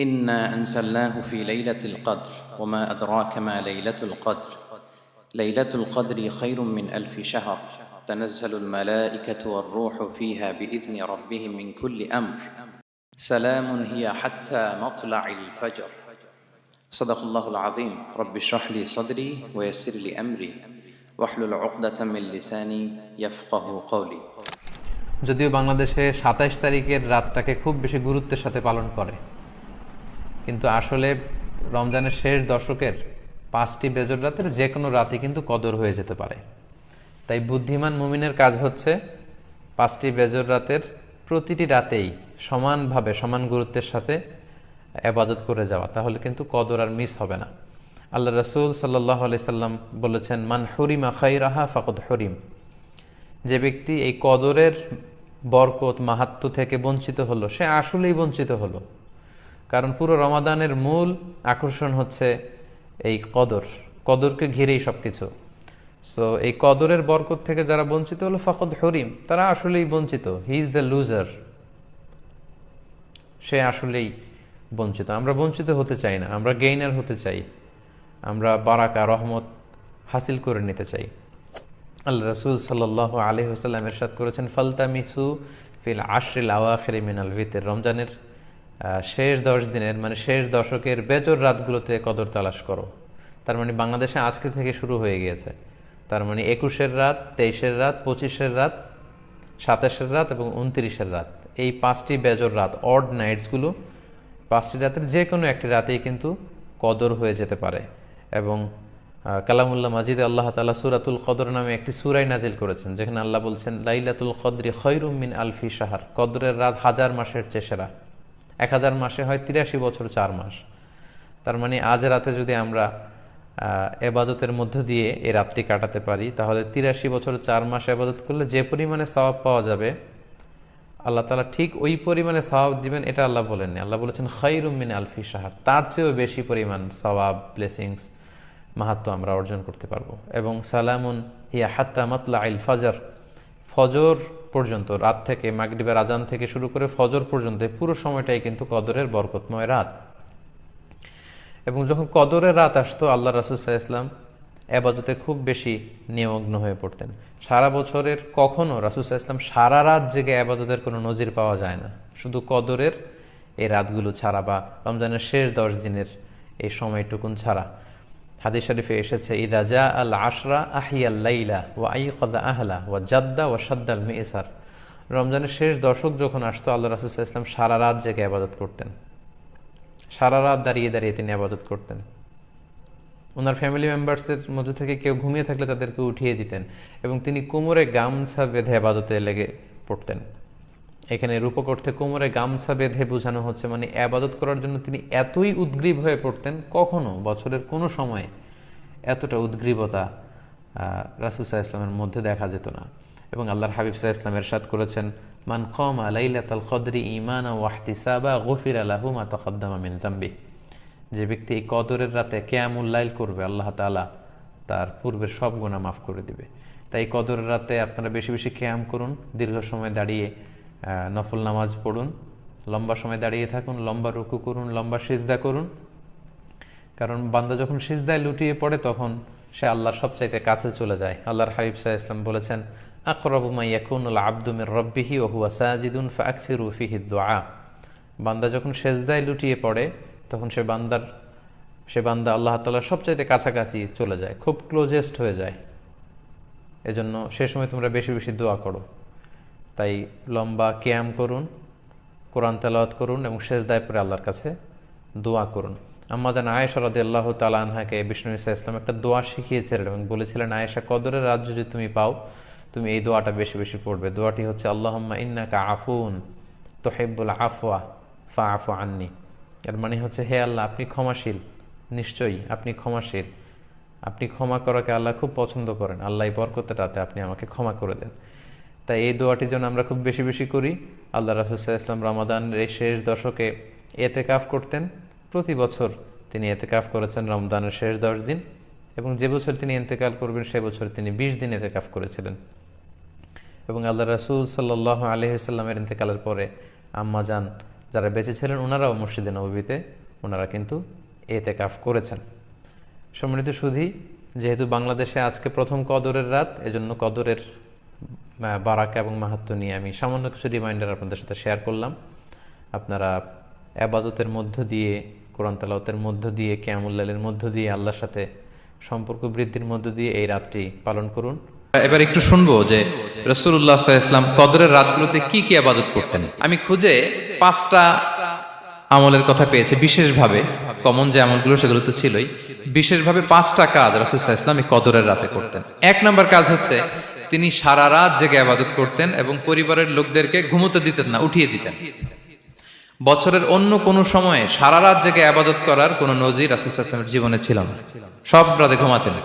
إنا أنزلناه في ليلة القدر وما أدراك ما ليلة القدر ليلة القدر خير من 1000 شهر تنزل الملائكة والروح فيها بإذن ربهم من كل أمر سلام هي حتى مطلع الفجر صدق الله العظيم رب اشرح لي صدري ويسر لي أمري واحلل عقدة من لساني يفقه قولي। যদিও বাংলাদেশে ২৭ তারিখের রাতটাকে খুব বেশি গুরুত্বের সাথে পালন করে, কিন্তু আসলে রমজানের শেষ দশকের ৫টি বেজর রাতের যে কোনো রাতই কিন্তু কদর হয়ে যেতে পারে। তাই বুদ্ধিমান মুমিনের কাজ হচ্ছে ৫টি বেজর রাতের প্রতিটি রাতেই সমানভাবে সমান গুরুত্বের সাথে ইবাদত করে যাওয়া, তাহলে কিন্তু কদর আর মিস হবে না। আল্লাহ রাসূল সাল্লাল্লাহু আলাইহি সাল্লাম বলেছেন, মান হুরিমা খাইরাহা ফাকাদ হুরিম। যে ব্যক্তি এই কদরের বরকত মাহাত্ম্য থেকে বঞ্চিত হলো, সে আসলেই বঞ্চিত হলো। কারণ পুরো রমাদানের মূল আকর্ষণ হচ্ছে এই কদরকে ঘিরেই সব কিছু। সো এই কদরের বরকত থেকে যারা বঞ্চিত হলো ফাকাদ হুরিম, তারা আসলেই বঞ্চিত। হি ইজ দ্য লুজার, সে আসলেই বঞ্চিত। আমরা বঞ্চিত হতে চাই না, আমরা গেইনার হতে চাই, আমরা বারাকা রহমত হাসিল করে নিতে চাই। আল্লাহ রাসূল সাল্লাল্লাহু আলাইহি ওয়াসাল্লাম ইরশাদ করেছেন, ফালতামিসু ফিল আশরিল আওয়াখিরি মিনাল ভিতর। রমজানের শেষ ১০ দিনের মানে শেষ দশকের বেজর রাতগুলোতে কদর তালাশ করো। তার মানে বাংলাদেশে আজকে থেকে শুরু হয়ে গিয়েছে। তার মানে ২১-এর রাত, ২৩-এর রাত, ২৫-এর রাত, ২৭-এর রাত এবং ২৯-এর রাত, এই ৫টি বেজর রাত, অড নাইটসগুলো, ৫টি রাতের যে কোনো একটি রাতেই কিন্তু কদর হয়ে যেতে পারে। এবং কালামুল্লাহ মাজিদে আল্লাহ তাআলা সূরাতুল কদর নামে একটি সূরা নাজিল করেছেন, যেখানে আল্লাহ বলছেন, লাইলাতুল কদরি খায়রুম মিন আলফি শাহর। কদরের রাত ১০০০ মাসের চেয়ে সেরা। ১০০০ মাসে হয় ৮৩ বছর ৪ মাস। তার মানে আজ রাতে যদি আমরা এবাদতের মধ্য দিয়ে এই রাত্রি কাটাতে পারি, তাহলে ৮৩ বছর ৪ মাস এবাদত করলে যে পরিমাণে সওয়াব পাওয়া যাবে, আল্লাহ তাআলা ঠিক ওই পরিমাণে সওয়াব দিবেন, এটা আল্লাহ বলেননি। আল্লাহ বলেছেন খায়রুম মিন আলফি শাহর, তার চেয়েও বেশি পরিমাণ সওয়াব, ব্লেসিংস, মাহাত্ম্য আমরা অর্জন করতে পারবো। এবং সালামুন হিয়া হাত্তা মাতলাইল ফজর, ফজর পর্যন্ত, রাত থেকে মাগরিবের আজান থেকে শুরু করে ফজর পর্যন্ত পুরো সময়টাই কিন্তু কদরের বরকতময় রাত। এবং যখন কদরের রাত আসতো, আল্লাহ রাসূল সাল্লাল্লাহু আলাইহি ওয়াসাল্লাম ইবাদতে খুব বেশি নিমগ্ন হয়ে পড়তেন। সারা বছরের কখনো রাসূল সাল্লাল্লাহু আলাইহি ওয়াসাল্লাম সারা রাত জেগে ইবাদতের কোনো নজির পাওয়া যায় না, শুধু কদরের এই রাতগুলো ছাড়া বা রমজানের শেষ ১০ দিনের এই সময়টুকুন ছাড়া। হাদিস শরীফে এসেছে, ইদা জা আল আশরা আহিয়াল লাইলা ওয়া আইকাযা আহলা ওয়া জাদ্দা ওয়া শাদ্দাল মিসার। রমজানের শেষ দশক যখন আসতো, আল্লাহ রাসূল সাল্লাল্লাহু আলাইহি ওয়াসাল্লাম সারা রাত জেগে ইবাদত করতেন, সারা রাত দাঁড়িয়ে দাঁড়িয়ে তিনি ইবাদত করতেন। ওনার ফ্যামিলি মেম্বার্সের মধ্যে থেকে কেউ ঘুমিয়ে থাকলে তাদেরকে উঠিয়ে দিতেন, এবং তিনি কোমরে গামছা বেঁধে ইবাদতে লেগে পড়তেন। এখানে রূপক অর্থে কোমরে গামছা বেঁধে বোঝানো হচ্ছে, মানে ইবাদত করার জন্য তিনি এতই উদ্গ্রীব হয়ে পড়তেন, কখনো বছরের কোনো সময় এতটা উদ্গ্রীবতা রাসূল সাল্লাল্লাহু আলাইহি ওয়াসাল্লামের মধ্যে দেখা যেত না। এবং আল্লাহর হাবিব সাল্লাল্লাহু আলাইহি ওয়াসাল্লাম ইরশাদ করেছেন, মান কামা লাইলাতাল কদরি ঈমানান ওয়া ইহতিসাবা গুফিরা লাহু মা তাকাদ্দামা মিন যামবি। যে ব্যক্তি এই কদরের রাতে কিয়ামুল লাইল করবে, আল্লাহ তাআলা তার পূর্বের সব গুনাহ মাফ করে দিবে। তাই কদরের রাতে আপনারা বেশি বেশি কিয়াম করুন, দীর্ঘ সময় দাঁড়িয়ে নফল নামাজ পড়ুন, লম্বা সময় দাঁড়িয়ে থাকুন, লম্বা রুকু করুন, লম্বা সিজদা করুন। কারণ বান্দা যখন সিজদায় লুটিয়ে পড়ে, তখন সে আল্লাহর সবচাইতে কাছে চলে যায়। আল্লাহর হাবিব সাল্লাল্লাহু আলাইহি ওয়াসাল্লাম বলেছেন, আকরাবু মা ইয়াকুনুল আবদু মির রাব্বিহি ওয়া হুয়া সাজিদুন ফাআকসিরু ফিহি দুআ। বান্দা যখন সিজদায় লুটিয়ে পড়ে, তখন সে বান্দা আল্লাহ তাআলার সবচাইতে কাছাকাছি চলে যায়, খুব ক্লোজেস্ট হয়ে যায়। এজন্য সে সময় তোমরা বেশি বেশি দোয়া করো। তাই লম্বা কিয়াম করুন, কোরআন তেলাওয়াত করুন এবং সিজদায় পড়ে আল্লাহর কাছে দোয়া করুন। আম্মা জান আয়েশা রাদিয়াল্লাহু তাআলা আনহাকে বিষ্ণু ইসা ইসলাম একটা দোয়া শিখিয়েছিলেন এবং বলেছিলেন, আয়েশা, কদরের রাত যদি তুমি পাও, তুমি এই দোয়াটা বেশি বেশি পড়বে। দোয়াটি হচ্ছে, আল্লাহুম্মা ইন্নাকা আফুন তুহিব্বুল আফওয়া ফাআফু আন্নি। এর মানে হচ্ছে, হে আল্লাহ, আপনি ক্ষমাশীল, নিশ্চয়ই আপনি ক্ষমাশীল, আপনি ক্ষমা করাকে আল্লাহ খুব পছন্দ করেন, আল্লাহ এই বরকতের রাতে আপনি আমাকে ক্ষমা করে দেন। তাই এই দোয়াটির জন্য আমরা খুব বেশি বেশি করি। আল্লাহ রাসূল সাল্লাল্লাহু আলাইহি ওয়াসাল্লাম রমাদানের এই শেষ দশকে এতেকাফ করতেন। প্রতি বছর তিনি এতেকাফ করেছেন রমজানের শেষ ১০ দিন, এবং যে বছর তিনি ইন্তেকাল করবেন সে বছর তিনি ২০ দিন এতেকাফ করেছিলেন। এবং আল্লাহ রাসূল সাল্লাল্লাহু আলাইহি ওয়াসাল্লামের ইন্তেকালের পরে আম্মা জান যারা বেঁচে ছিলেন ওনারাও মসজিদে নববীতে ওনারা কিন্তু এতেকাফ করেছেন। সম্মানিত সুধী, যেহেতু বাংলাদেশে আজকে প্রথম কদরের রাত, এজন্য কদরের বারাকা এবং মাহাত্ম্য নিয়ে আমি সামান্য কিছু রিমাইন্ডার আপনাদের সাথে শেয়ার করলাম। আপনারা ইবাদতের মধ্য দিয়ে, কোরআন তেলাওয়াতের মধ্য দিয়ে, কিয়ামুল লাইলের মধ্য দিয়ে, আল্লাহর সাথে সম্পর্ক বৃদ্ধির মধ্য দিয়ে এই রাতটি পালন করুন। এবার একটু শুনবো যে রাসূলুল্লাহ সাল্লাল্লাহু আলাইহি ওয়াসাল্লাম কদরের রাতগুলোতে কি কি ইবাদত করতেন। আমি খুঁজে 5টা আমলের কথা পেয়েছি বিশেষভাবে, কমন যে আমলগুলো সেগুলো তো ছিলই, বিশেষভাবে 5টা কাজ রাসূল সাল্লাল্লাহু আলাইহি ওয়াসাল্লাম এই কদরের রাতে করতেন। 1 নম্বর কাজ হচ্ছে তিনি সারা রাত জেগে ইবাদত করতেন এবং পরিবারের লোকদেরকে ঘুমোতে দিতেন না, উঠিয়ে দিতেন। বছরের অন্য কোনো সময়ে সারা রাত জেগে ইবাদত করার কোনো নজির রাসূল সাল্লাল্লাহু আলাইহি ওয়াসাল্লামের জীবনে ছিল না, সব রাতে ঘুমাতেন।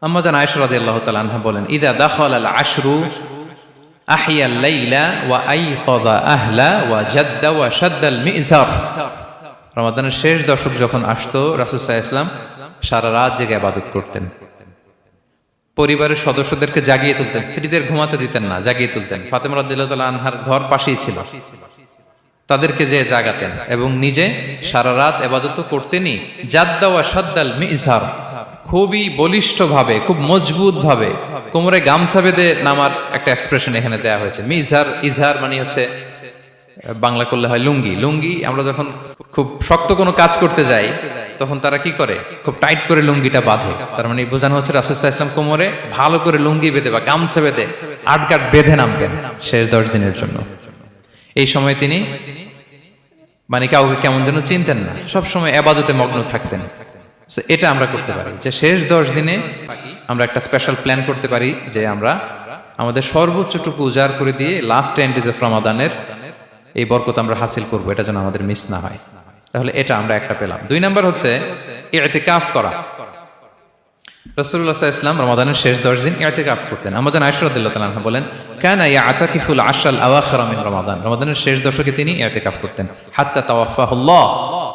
আম্মা জান আয়েশা রাদিয়াল্লাহু তাআলা আনহা বলেন, ইযা দাখালাল আশরু আহিয়াল লাইলা ওয়া আইকাযা আহলা ওয়া জাদ্দা ওয়া শাদ্দাল মিজার। রমাদানের শেষ দশক যখন আসতো রাসূল সাল্লাল্লাহু আলাইহি ওয়াসাল্লাম সারা রাত জেগে ইবাদত করতেন, পরিবারের সদস্যদেরকে জাগিয়ে তুলতেন, স্ত্রীদের ঘুমাতে দিতেন না, জাগিয়ে তুলতেন। ফাতেমা রাদিয়াল্লাহু তাআলা আনহার ঘর পাশেই ছিল, তাদেরকে যে জাগাতেন এবং নিজে সারা রাত ইবাদত করতেনই। জাদ্দা ওয়া শাদ্দাল মিজার, খুবই বলিষ্ঠ ভাবে, খুব মজবুত ভাবে কোমরে গামছা বেঁধে নামার একটা এক্সপ্রেশন এখানে দেয়া হয়েছে। মিজার, ইজহার মানে হচ্ছে বাংলা করলে হয় লুঙ্গি। লুঙ্গি আমরা যখন খুব শক্ত কোনো কাজ করতে যাই তখন তারা কি করে, খুব টাইট করে লুঙ্গিটা বাঁধে। তার মানে বোঝানো হচ্ছে রাসূল সাল্লাল্লাহু আলাইহি ওয়াসাল্লাম কোমরে ভালো করে লুঙ্গি বেঁধে বা গামছা বেঁধে আটগাট বেঁধে নামতেন শেষ 10 দিনের জন্য। এই সময় তিনি মানে কাউকে কেমন যেন চিনতেন না, সবসময় ইবাদতে মগ্ন থাকতেন। এটা আমরা করতে পারি যে শেষ 10 দিনে আমরা একটা স্পেশাল প্ল্যান করতে পারি যে আমরা আমাদের সর্বোচ্চটুকু উজাড় করে দিয়ে লাস্ট 10 ডেজ অফ রমাদানের এই বরকত আমরা হাসিল করব, এটা যেন আমাদের মিস না হয়। তাহলে এটা আমরা একটা পেলাম। 2 নাম্বার হচ্ছে ইতিকাফ করা। রাসূলুল্লাহ সাল্লাল্লাহু আলাইহি ওয়াসাল্লাম রমাদানের শেষ 10 দিন ইতিকাফ করতেন। আম্মা জান আয়েশা রাদিয়াল্লাহু তাআলা আনহা বলেন, কানা ইয়াতাকিফুল আশরাল আওয়াখির মিন রমাদান। রমাদানের শেষ দশকে তিনি ইতিকাফ করতেন হাত্তা তাওয়াফাহুল্লাহ,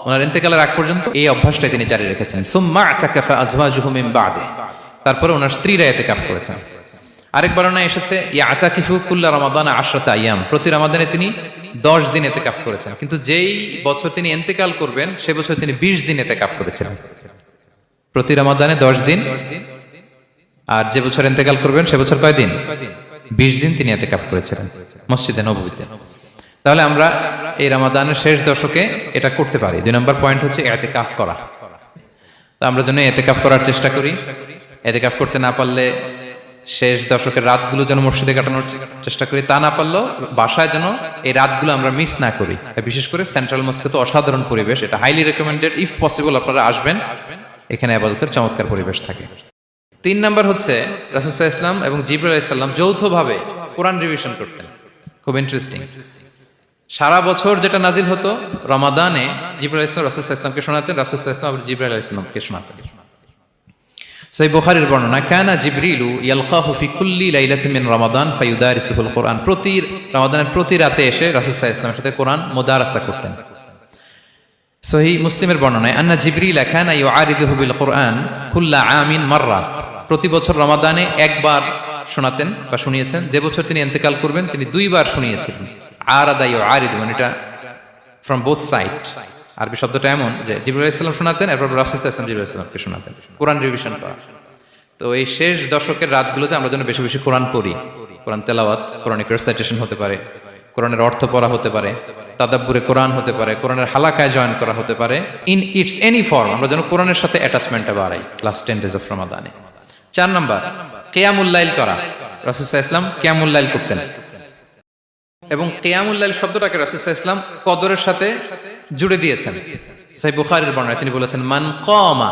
ওনার ইন্তেকালের আগ পর্যন্ত এই অভ্যাসটাই তিনি জারি রেখেছেন। সুম্মা আতাকাফা আজওয়াজুহু মিন বাদে, তারপরে ওনার স্ত্রীরা ইতিকাফ করেছেন। আরেক বর্ণনায় এসেছে ইয়াতাকিফু কুল্লা রমাদান 10 আইয়াম, প্রতি রমাদানে তিনি 10 দিন ইতিকাফ করেছেন। কিন্তু যেই বছর তিনি ইন্তেকাল করবেন সে বছর তিনি 20 দিন ইতিকাফ করেছিলেন। প্রতি রমাদানে 10 দিন, আর যে বছর ইন্তেকাল করবেন সে বছর কয় দিন? 20 দিন তিনি ইতিকাফ করেছিলেন মসজিদে নববীতে। তাহলে আমরা এই রমাদানের শেষ দশকে এটা করতে পারি। 2 নম্বর পয়েন্ট হচ্ছে ইতিকাফ করা। তো আমরা যেন ইতিকাফ করার চেষ্টা করি। ইতিকাফ করতে না পারলে শেষ দশকের রাতগুলো যেন মসজিদে কাটানোর চেষ্টা করি, তা না পারলেও বাসায় যেন এই রাতগুলো আমরা মিস না করি। বিশেষ করে সেন্ট্রাল মস্কে তো অসাধারণ পরিবেশ, এটা হাইলি রেকমেন্ডেড। ইফ পসিবল আপনারা আসবেন, এখানে ইবাদতের চমৎকার পরিবেশ থাকে। 3 নাম্বার হচ্ছে রাসূল সাল্লাল্লাহু আলাইহি ওয়াসাল্লাম এবং জিবরাইল আলাইহিস সালাম যৌথভাবে কোরআন রিভিশন করতেন। খুব ইন্টারেস্টিং। সারা বছর যেটা নাজিল হতো রমাদানে জিবরাইল আলাইহিস সালাম রাসূল সাল্লাল্লাহু আলাইহি ওয়াসাল্লামকে শোনাতেন, রাসূল সাল্লাল্লাহু আলাইহি ওয়াসাল্লাম আবার জিবরাইল আলাইহিস সালামকে শোনাতেন। সহিহ বুখারীর বর্ণনা, কানা জিবরিলু ইয়ালকাহু ফি কুল্লি লাইলাতিন মিন রমাদান ফায়ুদারিসুল কোরআন। প্রতি রমাদানের প্রতি রাতে এসে রাসূল সাল্লাল্লাহু আলাইহি ওয়াসাল্লামের সাথে কোরআন মুদারাসা করতেন। সহিহ মুসলিমের বর্ণনায়, আন্না জিবরিল কানা ইউআরিদুহু বিল কোরআন কুল্লা আমিন মাররা। প্রতি বছর রমাদানে একবার শোনাতেন বা শুনিয়েছেন, যে বছর তিনি ইন্তেকাল করবেন তিনি 2 বার শুনিয়েছিলেন। আরাদা ইউআরিদু মানে এটা ফ্রম বোথ সাইড। আরবি শব্দটা এমন যে জিবরাইল আলাইহিস সালাম শোনাতেন, এরপর রাসূল সাল্লাল্লাহু আলাইহি ওয়াসাল্লাম জিবরাইল আলাইহিস সালামকে শোনাতেন, কোরআন রিভিশন করা। তো এই শেষ দশকের রাতগুলোতে আমরা যেন বেশি বেশি কোরআন পড়ি। কোরআন তেলাওয়াত, কোরআনিক রিসাইটেশন হতে পারে, কোরআনের অর্থ পড়া হতে পারে, তাদাব্বুরে কোরআন হতে পারে, কোরআনের হালাকায় জয়েন করা হতে পারে। ইন ইটস এনি ফর্ম আমরা যেন কোরআনের সাথে অ্যাটাচমেন্টটা বাড়াই লাস্ট 10 ডেজ অফ রমাদানে। 4 নাম্বার কিয়ামুল লাইল করা। রাসূল সাল্লাল্লাহু আলাইহি ওয়াসাল্লাম কিয়ামুল লাইল করতেন এবং কিয়ামুল লাইল শব্দটাকে রাসূল সাল্লাল্লাহু আলাইহি ওয়াসাল্লাম কদরের সাথে জুড়ে দিয়েছেন। সহিহ বুখারীর বর্ণনায় তিনি বলেছেন, মান কামা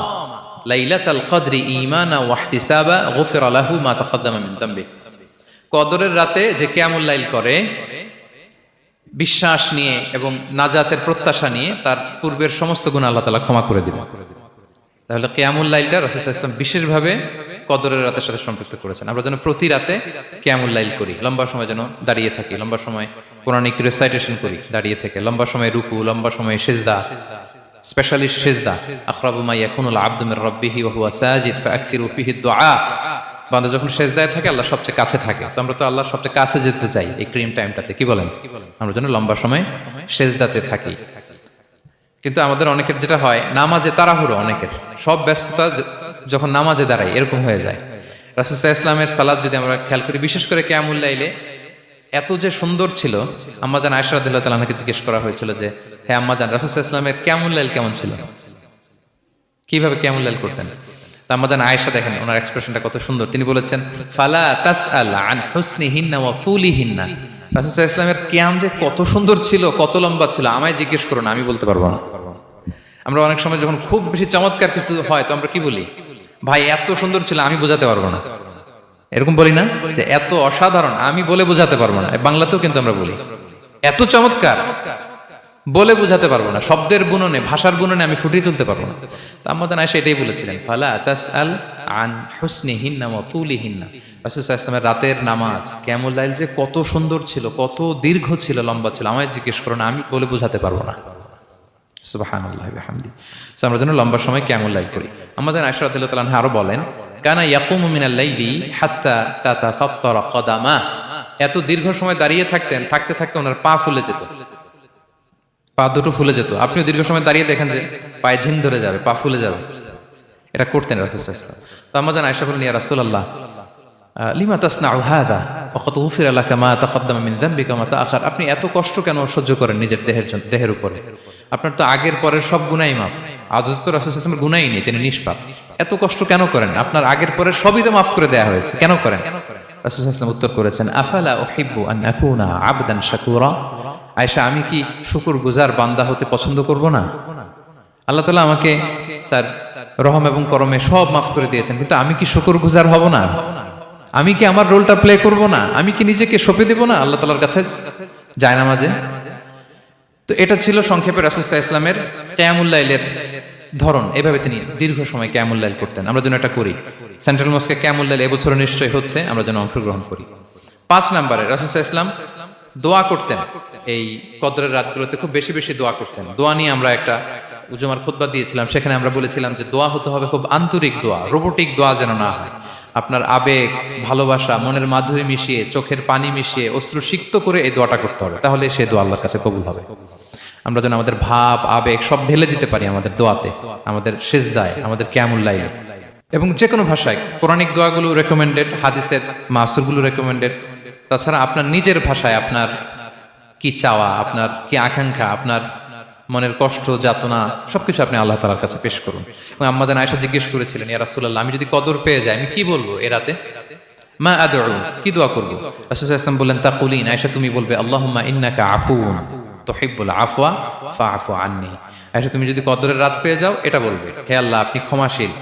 লাইলাতাল কদরি ঈমানা ওয়া ইহতিসাবা গুফিরা লাহু মা তাকদ্দামা মিন যামবি। কদরের রাতে যে কিয়ামুল লাইল করে বিশ্বাস নিয়ে এবং নাজাতের প্রত্যাশা নিয়ে, তার পূর্বের সমস্ত গুনাহ আল্লাহ তাআলা ক্ষমা করে দিবেন। তাহলে কিয়ামুল লাইলটা রাসূল সাল্লাল্লাহু আলাইহি ওয়াসাল্লাম বিশেষভাবে কদরের রাতের সাথে সম্পৃক্ত করেছেন। আমরা যেন প্রতি রাতে কিয়ামুল লাইল করি, লম্বা সময় যেন দাঁড়িয়ে থাকি, লম্বা সময় কোরআনিক রিসাইটেশন করি দাঁড়িয়ে থেকে, লম্বা সময় রুকু, লম্বা সময় সিজদা, স্পেশালি সিজদা। আখরাবু মা ইয়াকুনুল আবদু মির রাব্বিহি ওয়া হুয়া সাজিদ ফাআকসিরু ফিহি দুআ। বান্দা যখন সেজদায় থাকে আল্লাহ সবচেয়ে কাছে থাকে, তো আমরা তো আল্লাহর সবচেয়ে কাছে যেতে চাই এই ক্রিম টাইমটাতে, কি বলেন? আমরা যেন লম্বা সময় সেজদাতে থাকি। কিন্তু আমাদের অনেকের যেটা হয়, নামাজে তাড়াহুড়ো, অনেকের সব ব্যস্ততা যখন নামাজে দাঁড়াই এরকম হয়ে যায়। রাসূল সাল্লাল্লাহু আলাইহি ওয়াসাল্লামের সালাত যদি আমরা খেয়াল করি, বিশেষ করে কিয়ামুল লাইলে এত যে সুন্দর ছিল, আম্মাজান আয়েশা রাদিয়াল্লাহু তাআলা আনহাকে জিজ্ঞেস করা হয়েছিল যে, হ্যাঁ আম্মাজান, রাসূল সাল্লাল্লাহু আলাইহি ওয়াসাল্লামের কিয়ামুল লাইল কেমন ছিল, কিভাবে কিয়ামুল লাইল করতেন? তা আম্মাজান আয়েশা, দেখেন ওনার এক্সপ্রেশনটা কত সুন্দর। তিনি বলেছেন, ফালা তাসআল আন হুসনিহিন্না ওয়া তুলিহিন্না। রাসূল সাল্লাল্লাহু আলাইহি ওয়াসাল্লামের কিয়াম যে কত সুন্দর ছিল, কত লম্বা ছিল, আমায় জিজ্ঞেস করুন, আমি বলতে পারবো না। আমরা অনেক সময় যখন খুব বেশি চমৎকার কিছু হয় তো আমরা কি বলি, ভাই এত সুন্দর ছিল, আমি বোঝাতে পারবো না, এরকম বলি না? যে এত অসাধারণ, আমি বলে বোঝাতে পারবো না। বাংলাতেও কিন্তু আমরা বলি এত চমৎকার, বলে বোঝাতে পারবো না, শব্দের বুননে, ভাষার বুননে আমি ফুটিয়ে তুলতে পারবো না। তো আম্মাজান আয়েশা এটাই বলেছিলেন, ফালা তাসআল আন হুসনিহিন্না ওয়া তুলিহিন্না। রাসূল সাল্লাল্লাহু আলাইহি ওয়াসাল্লামের রাতের নামাজ কিয়ামুল লাইল যে কত সুন্দর ছিল, কত দীর্ঘ ছিল, লম্বা ছিল, আমায় জিজ্ঞেস করো না, আমি বলে বোঝাতে পারবো না। সুবহানাল্লাহি ওয়া বিহামদিহি। সো আমরা যেন লম্বা সময় কিয়ামুল লাইল করি। আম্মাজান আয়েশা রাদিয়াল্লাহু তাআলা আনহা আরো বলেন, কানা ইয়াকুমু মিনাল লাইলি হাত্তা তাতাফাত্তারা কদামা। এত দীর্ঘ সময় দাঁড়িয়ে থাকতেন, থাকতে থাকতে ওনার পা ফুলে যেত, পা দুটো ফুলে যেত। আপনিও দীর্ঘ সময় দাঁড়িয়ে দেখেন যে পায়ে ঝিম ধরে যাবে, পা ফুলে যাবে, এটা করতেন রাসূল সাল্লাল্লাহু আলাইহি ওয়াসাল্লাম। তো আম্মাজান আয়েশা বলেন, ইয়া রাসূলুল্লাহ লিমা তাসনাউ হাযা ওয়া কদ গুফিরা লাকা মা তাকদ্দামা মিন যামবিকা ওয়া মা তাআখার। আপনি এত কষ্ট কেন সহ্য করেন নিজের দেহের উপরে? আপনার তো আগের পরের সব গুনাহই মাফ। আদতে তো রাসূল সাল্লাল্লাহু আলাইহি ওয়াসাল্লামের গুনাহই নেই, তিনি নিষ্পাপ। এত কষ্ট কেন করেন? আপনার আগের পরের সবই তো মাফ করে দেয়া হয়েছে, কেন করেন? রাসূল সাল্লাল্লাহু আলাইহি ওয়াসাল্লাম উত্তর করেছেন, আফালা উহিব্বু আন আকুনা আবদান শাকুরা। আয়েশা, আমি কি শুকরগুজার বান্দা হতে পছন্দ করব না? আল্লাহ তাআলা আমাকে তার রহম এবং করমে সব মাফ করে দিয়েছেন, কিন্তু আমি কি শুকরগুজার হব না? আমি কি আমার রোলটা প্লে করব না? আমি কি নিজেকে সঁপে দেব না আল্লাহ তাআলার কাছে জায়নামাজে? তো এটা ছিল সংক্ষেপে রাসূল সাল্লাল্লাহু আলাইহি ওয়াসাল্লামের কিয়ামুল লাইলের ধরন। এভাবে তিনি দীর্ঘ সময় কিয়ামুল লাইল করতেন। আমরা যেন এটা করি। সেন্ট্রাল মস্কে কিয়ামুল লাইল এবছর নিশ্চয়ই হচ্ছে, আমরা যেন অংশগ্রহণ করি। 5 নম্বরে রাসূল সাল্লাল্লাহু আলাইহি ওয়াসাল্লাম দোয়া করতেন। এই কদরের রাতগুলোতে খুব বেশি বেশি দোয়া করতেন। দোয়া নিয়ে আমরা একটা উজুমার খুতবা দিয়েছিলাম, সেখানে আমরা বলেছিলাম যে দোয়া হতে হবে খুব আন্তরিক দোয়া, রোবোটিক দোয়া যেন না হয়। আপনার আবেগ, ভালোবাসা, মনের মাধুরী মিশিয়ে, চোখের পানি মিশিয়ে, অশ্রু সিক্ত করে এই দোয়াটা করতে হবে, তাহলে সেই দোয়া আল্লাহর কাছে কবুল হবে। আমরা যেন আমাদের ভাব, আবেগ সব ঢেলে দিতে পারি আমাদের দোয়াতে, আমাদের সিজদায়, আমাদের কিয়ামুল লাইলে। এবং যে কোনো ভাষায় কোরআনিক দোয়াগুলো রেকমেন্ডেড, হাদিসের মাসুরগুলো রেকমেন্ডেড। তাছাড়া আপনার নিজের ভাষায় আপনার কি চাওয়া, আপনার কি আকাঙ্ক্ষা, আপনার মনের কষ্ট, যাতনা সবকিছু আপনি আল্লাহ তাআলার কাছে পেশ করুন। এবং আম্মাজান আয়েশা জিজ্ঞেস করেছিলেন, ইয়া রাসূলুল্লাহ, আমি যদি কদর পেয়ে যাই আমি কি বলবো এ রাতে? মা আদউ, কি দোয়া করব? রাসূল সাল্লাল্লাহু আলাইহি ওয়াসাল্লাম বললেন, তাকুলিন, আয়েশা তুমি বলবে, আল্লাহুম্মা ইন্নাকা আফুউন তুহিব্বুল আফওয়া ফাআফু আন্নী। আয়েশা তুমি যদি কদরের রাত পেয়ে যাও এটা বলবে, হে আল্লাহ আপনি ক্ষমাশীল,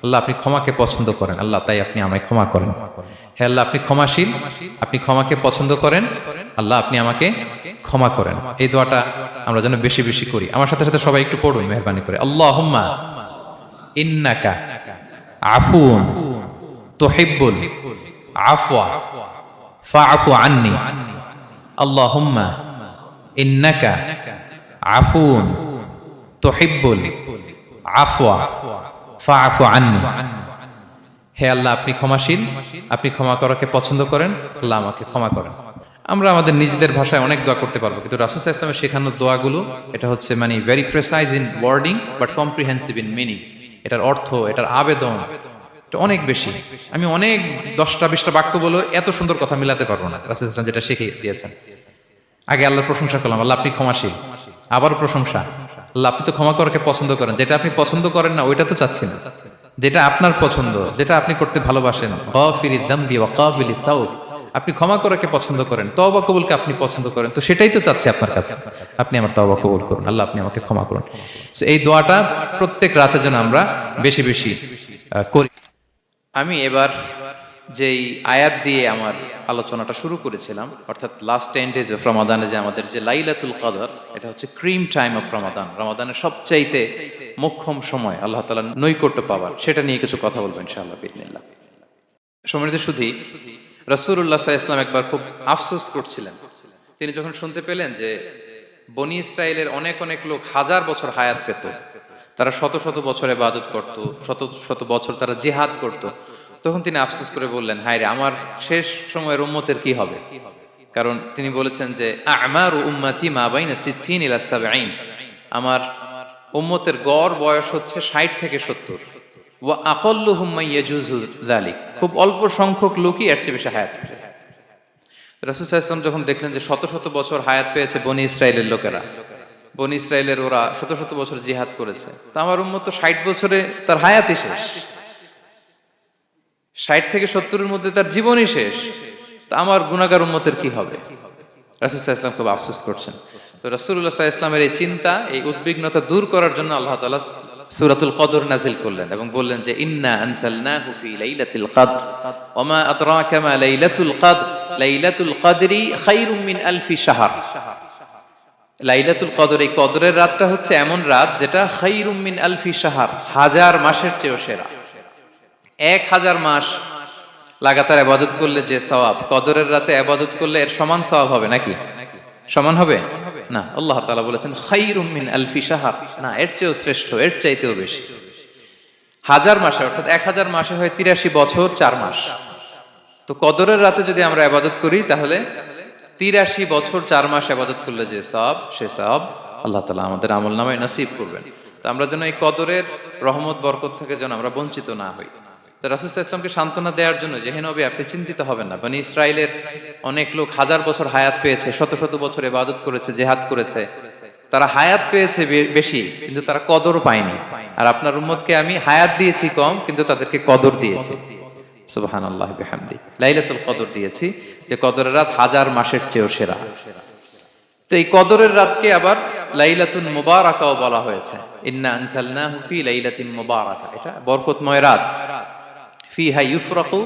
আল্লাহ আপনি ক্ষমাকে পছন্দ করেন, আল্লাহ তাই আপনি আমায় ক্ষমা করেন। হে আল্লাহ আপনি ক্ষমাশীল, আপনি ক্ষমাকে পছন্দ করেন, আল্লাহ আপনি আমাকে ক্ষমা করেন। এই দোয়াটা আমরা যেন বেশি বেশি করি। আমার সাথে সাথে সবাই একটু পড়ুন মেহেরবানি করে, আল্লাহুম্মা ইন্নাকা আফুউন তুহিব্বুল আফওয়া ফাআফু আন্নী। আল্লাহুম্মা ইন্নাকা আফুউন তুহিব্বুল আফওয়া ফাআফু আন্নী। হে আল্লাহ আপনি ক্ষমাশীল, আপনি ক্ষমা করাকে পছন্দ করেন, আল্লাহ আমাকে ক্ষমা করেন। আমরা আমাদের নিজেদের ভাষায় অনেক দোয়া করতে পারবো, কিন্তু রাসূল সাল্লাল্লাহু আলাইহি ওয়াসাল্লামের শেখানো দোয়াগুলো এটা হচ্ছে মানে very precise in wording but comprehensive in meaning. এটার অর্থ, এটার আবেদন এটা অনেক বেশি। আমি অনেক 10টা 20টা বাক্য বলে এত সুন্দর কথা মিলাতে পারবো না। রাসূল সাল্লাল্লাহু আলাইহি ওয়াসাল্লাম যেটা শিখিয়ে দিয়েছেন, আগে আল্লাহর প্রশংসা করলাম, আল্লাহ আপনি ক্ষমাশীল, আবারও প্রশংসা, আল্লাহ আপনি তো ক্ষমা করাকে পছন্দ করেন। যেটা আপনি পছন্দ করেন না ওইটা তো চাচ্ছি না, যেটা আপনার পছন্দ, যেটা আপনি করতে ভালোবাসেন, গাফিরিয যামবি ওয়া কাবিলিত তাওব, আপনি ক্ষমা করাকে পছন্দ করেন, তওবা কবুলকে আপনি পছন্দ করেন, তো সেটাই তো চাচ্ছি আপনার কাছে, আপনি আমার তওবা কবুল করুন, আল্লাহ আপনি আমাকে ক্ষমা করুন। সো এই দোয়াটা প্রত্যেক রাতে যেন আমরা বেশি বেশি করি। আমি এবার যেই আয়াত দিয়ে আমার আলোচনাটা শুরু করেছিলাম, অর্থাৎ লাস্ট 10 days অফ রমাদানে যে আমাদের যে লাইলাতুল কদর, এটা হচ্ছে ক্রিম টাইম অফ রমাদান, রমাদানের সবচাইতে মোক্ষম সময় আল্লাহ তাআলার নৈকট্য পাওয়ার, সেটা নিয়ে কিছু কথা বলবো ইনশাআল্লাহ বিইذنিল্লাহ। সম্মানিত সুধী, রাসূলুল্লাহ সাল্লাল্লাহু আলাইহি ওয়াসাল্লাম একবার খুব আফসোস করছিলেন। তিনি যখন শুনতে পেলেন যে বনি ইসরাইলের অনেক অনেক লোক হাজার বছর হায়াত পেত, তারা শত শত বছর ইবাদত করত, শত শত বছর তারা জিহাদ করত, তখন তিনি আফসোস করে বললেন, হায় রে, আমার শেষ সময়ের উম্মতের কি হবে? কারণ তিনি বলেছেন যে আমারু উম্মতি মা বাইনা 60 ইলা 70, আমার উম্মতের গড় বয়স হচ্ছে 60 থেকে 70। ওয়া আকাল্লুহুম মান ইয়াজুজু যালিক, খুব অল্প সংখ্যক লোকই এর চেয়ে বেশি হায়াত পাবে। রাসূল সাল্লাল্লাহু আলাইহি ওয়াসাল্লাম যখন দেখলেন যে শত শত বছর হায়াত পেয়েছে বনি ইসরাইলের লোকেরা, বনি ইসরাইলের ওরা শত শত বছর জিহাদ করেছে, তো আমার উম্মত তো 60 বছরে তার হায়াতই শেষ, 60 থেকে 70 এর মধ্যে তার জীবনই শেষ, তা আমার গুনাহগার উম্মতের কি হবে? রাসূল সাল্লাল্লাহু আলাইহি ওয়াসাল্লাম খুব আফসোস করছেন। তো রাসূলুল্লাহ সাল্লাল্লাহু আলাইহি ওয়াসাল্লামের এই চিন্তা, এই উদ্বিগ্নতা দূর করার জন্য আল্লাহ তাআলা সূরাতুল কদর নাযিল করলেন এবং বললেন যে ইন্না আনসালনাহু ফি লাইলাতিল কদর ওয়া মা আদরাকা মা লাইলাতুল কদর লাইলাতুল কদরি খায়রুম মিন আলফি শাহর। লাইলাতুল কদর, এই কদরের রাতটা হচ্ছে এমন রাত যেটা খায়রুম মিন আলফি শাহর, হাজার মাসের চেয়েও সেরা। 1000 মাস লাগাতার ইবাদত করলে যে সওয়াব, কদরের রাতে ইবাদত করলে এর সমান সওয়াব হবে নাকি? সমান হবে না। আল্লাহ তাআলা বলেছেন খায়রুম মিন আলফি শাহর, না, এর চেয়েও শ্রেষ্ঠ, এর চাইতেও বেশি। 1000 মাসে, অর্থাৎ 1000 মাসে হয় 83 বছর 4 মাস। তো কদরের রাতে যদি আমরা ইবাদত করি তাহলে 83 বছর 4 মাস ইবাদত করলে যে সওয়াব, সে সওয়াব আল্লাহ তাআলা আমাদের আমলনামায় নসিব করবেন। তো আমরা যেন এই কদরের রহমত বরকত থেকে যেন আমরা বঞ্চিত না হই। তো রাসূল সাল্লাল্লাহু আলাইহি ওয়াসাল্লামকে সান্ত্বনা দেওয়ার জন্য যে, হে নবী, আপনি চিন্তিত হবেন না, বনি ইসরাইলের অনেক লোক 1000 বছর হায়াত পেয়েছে, শত শত বছর ইবাদত করেছে, জিহাদ করেছে, তারা হায়াত পেয়েছে বেশি কিন্তু তারা কদর পায়নি। আর আপনার উম্মতকে আমি হায়াত দিয়েছি কম কিন্তু তাদেরকে কদর দিয়েছি। সুবহানাল্লাহি বিহামদি, লাইলাতুল কদর দিয়েছি, যে কদরের রাত 1000 মাসের চেয়েও সেরা। তো এই কদরের রাতকে আবার লাইলাতুল মুবারাকাও বলা হয়েছে। ইন্না আনসালনাহু ফি লাইলাতিন মুবারাকা, এটা বরকতময় রাত। ফিহা ইউফরাকু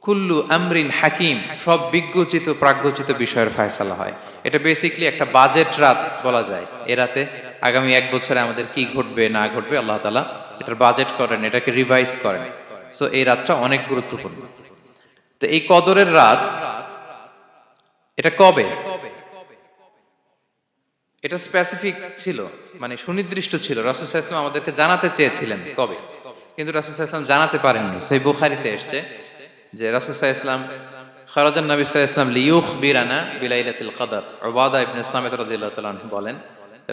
কুল্লু আমরিন হাকিম, সব বিজ্ঞোচিত প্রাজ্ঞোচিত বিষয়ের ফয়সালা হয়। এটা বেসিক্যালি একটা বাজেট রাত বলা যায়। এ রাতে আগামী 1 বছরে আমাদের কি ঘটবে না ঘটবে আল্লাহ তাআলা এটার বাজেট করেন, এটাকে রিভাইজ করেন। সো এই রাতটা অনেক গুরুত্বপূর্ণ। তো এই কদরের রাত, এটা কবে? এটা স্পেসিফিক ছিল, মানে সুনির্দিষ্ট ছিল। রাসূল সাল্লাল্লাহু আলাইহি ওয়াসাল্লাম আমাদেরকে জানাতে চেয়েছিলেন কবে, কিন্তু রাসূল সাল্লাল্লাহু আলাইহি ওয়াসাল্লাম জানাতে পারেননি। সহিহ বুখারীতে এসেছে যে রাসূল সাল্লাল্লাহু আলাইহি ওয়াসাল্লাম খারাজান নবী সাল্লাল্লাহু আলাইহি ওয়াসাল্লাম লিয়ুখবিরানা বিলাইলাতিল কদর। উবাদা ইবনে সামিত রাদিয়াল্লাহু তাআলা আনহু বলেন,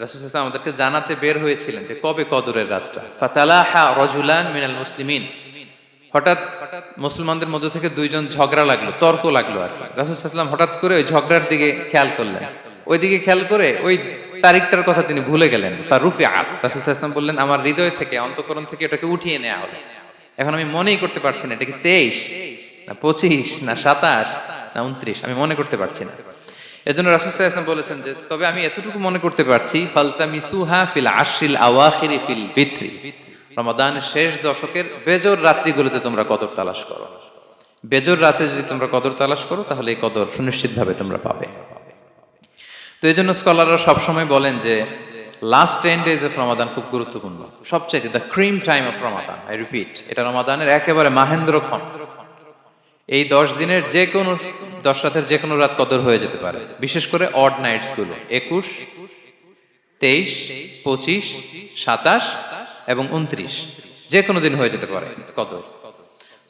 রাসূল সাল্লাল্লাহু আলাইহি ওয়াসাল্লাম আমাদেরকে জানাতে বের হয়েছিলেন যে কবে কদরের রাতটা। ফাতালাহা রাজুলান মিনাল মুসলিমিন, হঠাৎ মুসলমানদের মধ্য থেকে 2 জন ঝগড়া লাগলো, তর্ক লাগলো আর কি। রাসূল সাল্লাল্লাহু আলাইহি ওয়াসাল্লাম হঠাৎ করে ওই ঝগড়ার দিকে খেয়াল করলেন, ওইদিকে খেয়াল করে ওই তারিখটার কথা তিনি ভুলে গেলেন। ফারুফিআত, রাসূল সাল্লাল্লাহু আলাইহি ওয়াসাল্লাম বললেন, আমার হৃদয় থেকে, অন্তঃকরণ থেকে এটাকে উঠিয়ে নেওয়া হলো। এখন আমি মনেই করতে পারছি না এটা কি 23 না 25 না 27 না 29, আমি মনে করতে পারছি না। এজন্য রাসূল সাল্লাল্লাহু আলাইহি ওয়াসাল্লাম বলেছেন যে তবে আমি এতটুকু মনে করতে পারছি, ফালতামিসুহা ফিল আশরিল আওয়াখিরি ফিল বিত্রি, রমাদানের শেষ দশকের বেজর রাত্রিগুলোতে তোমরা কদর তালাশ করো। বেজর রাতে যদি তোমরা কদর তালাশ করো তাহলে এই কদর সুনিশ্চিতভাবে তোমরা পাবে। তো এই জন্য স্কলাররা সবসময় বলেন যে লাস্ট 10 days অফ রমাদান খুব গুরুত্বপূর্ণ, সবচাইতে the cream time of Ramadan. I repeat, এটা রমাদানের একেবারে মাহেন্দ্রক্ষণ। এই 10 দিনের যে কোনো 10 রাতের যে কোনো রাত কদর হয়ে যেতে পারে, বিশেষ করে অড নাইটস গুলো 21, 23, 25, 27 এবং 29, যে কোনো দিন হয়ে যেতে পারে কদর।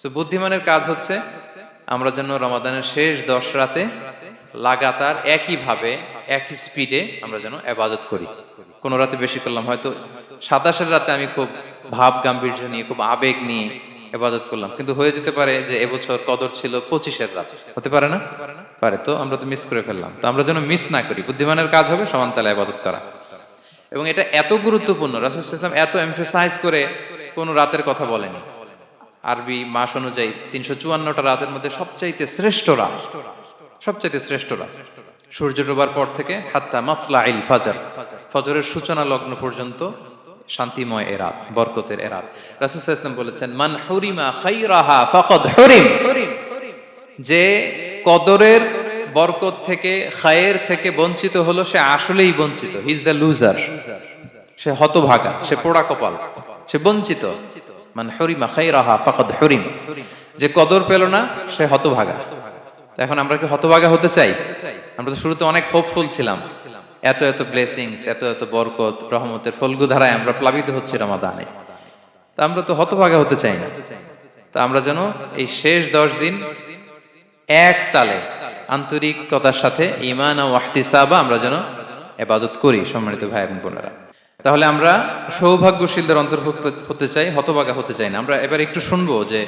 সো বুদ্ধিমানের কাজ হচ্ছে আমরা যেন রমাদানের শেষ 10 রাতে লাগাতার একইভাবে একই স্পিডে আমরা যেন ইবাদত করি। কোন রাতে বেশি করলাম, হয়তো 27 রাতে আমি খুব ভাব গাম্ভীর্য নিয়ে, খুব আবেগ নিয়ে ইবাদত করলাম, কিন্তু হয়ে যেতে পারে যে এবছর কদর ছিল 25 রাত, হতে পারে না? পারে। তো আমরা তো মিস করে ফেললাম। তো আমরা যেন মিস না করি, বুদ্ধিমানের কাজ হবে সমান তালে ইবাদত করা। এবং এটা এত গুরুত্বপূর্ণ, রাসূল সাল্লাল্লাহু আলাইহি ওয়াসাল্লাম এত এমফাসাইজ করে কোন রাতের কথা বলেনি। আরবি মাস অনুযায়ী 354টা রাতের মধ্যে সবচাইতে শ্রেষ্ঠ রাত, সবচাইতে শ্রেষ্ঠ রাত সূর্য ডোবার পর থেকে হাত্তা মাতলাইল ফাজর, ফজরের সূচনা লগ্ন পর্যন্ত শান্তিময় এ রাত, বরকতের এ রাত। রাসূল সাল্লাল্লাহু আলাইহি ওয়াসাল্লাম বলেছেন, মান হুরিমা খায়রাহা ফাকাদ হুরিম, যে কদরের বরকত থেকে, খায়ের থেকে বঞ্চিত হলো সে আসলেই বঞ্চিত। হি ইজ দ্য লুজার, সে হতভাগা, সে পোড়া কপাল, সে বঞ্চিত। মান হুরিমা খায়রাহা ফাকাদ হুরিম, যে কদর পেল না সে হতভাগা। এখন আমরা কি হতভাগা হতে চাই? আমরা তো শুরুতে অনেক হোপফুল ছিলাম, এত এত ব্লেসিংস, এত এত বরকত, রহমতের ফলগু ধারায় আমরা প্লাবিত হচ্ছি রমাদানে। তা আমরা তো হতভাগা হতে চাই না। তা আমরা যেন এই শেষ 10 দিন এক তালে আন্তরিকতার সাথে ঈমান ও ইহতিসাবা আমরা যেন ইবাদত করি। সম্মানিত ভাই এবং বোনেরা, তাহলে আমরা সৌভাগ্যশীলদের অন্তর্ভুক্ত হতে চাই, হতভাগা হতে চাই না। আমরা এবার একটু শুনবো যে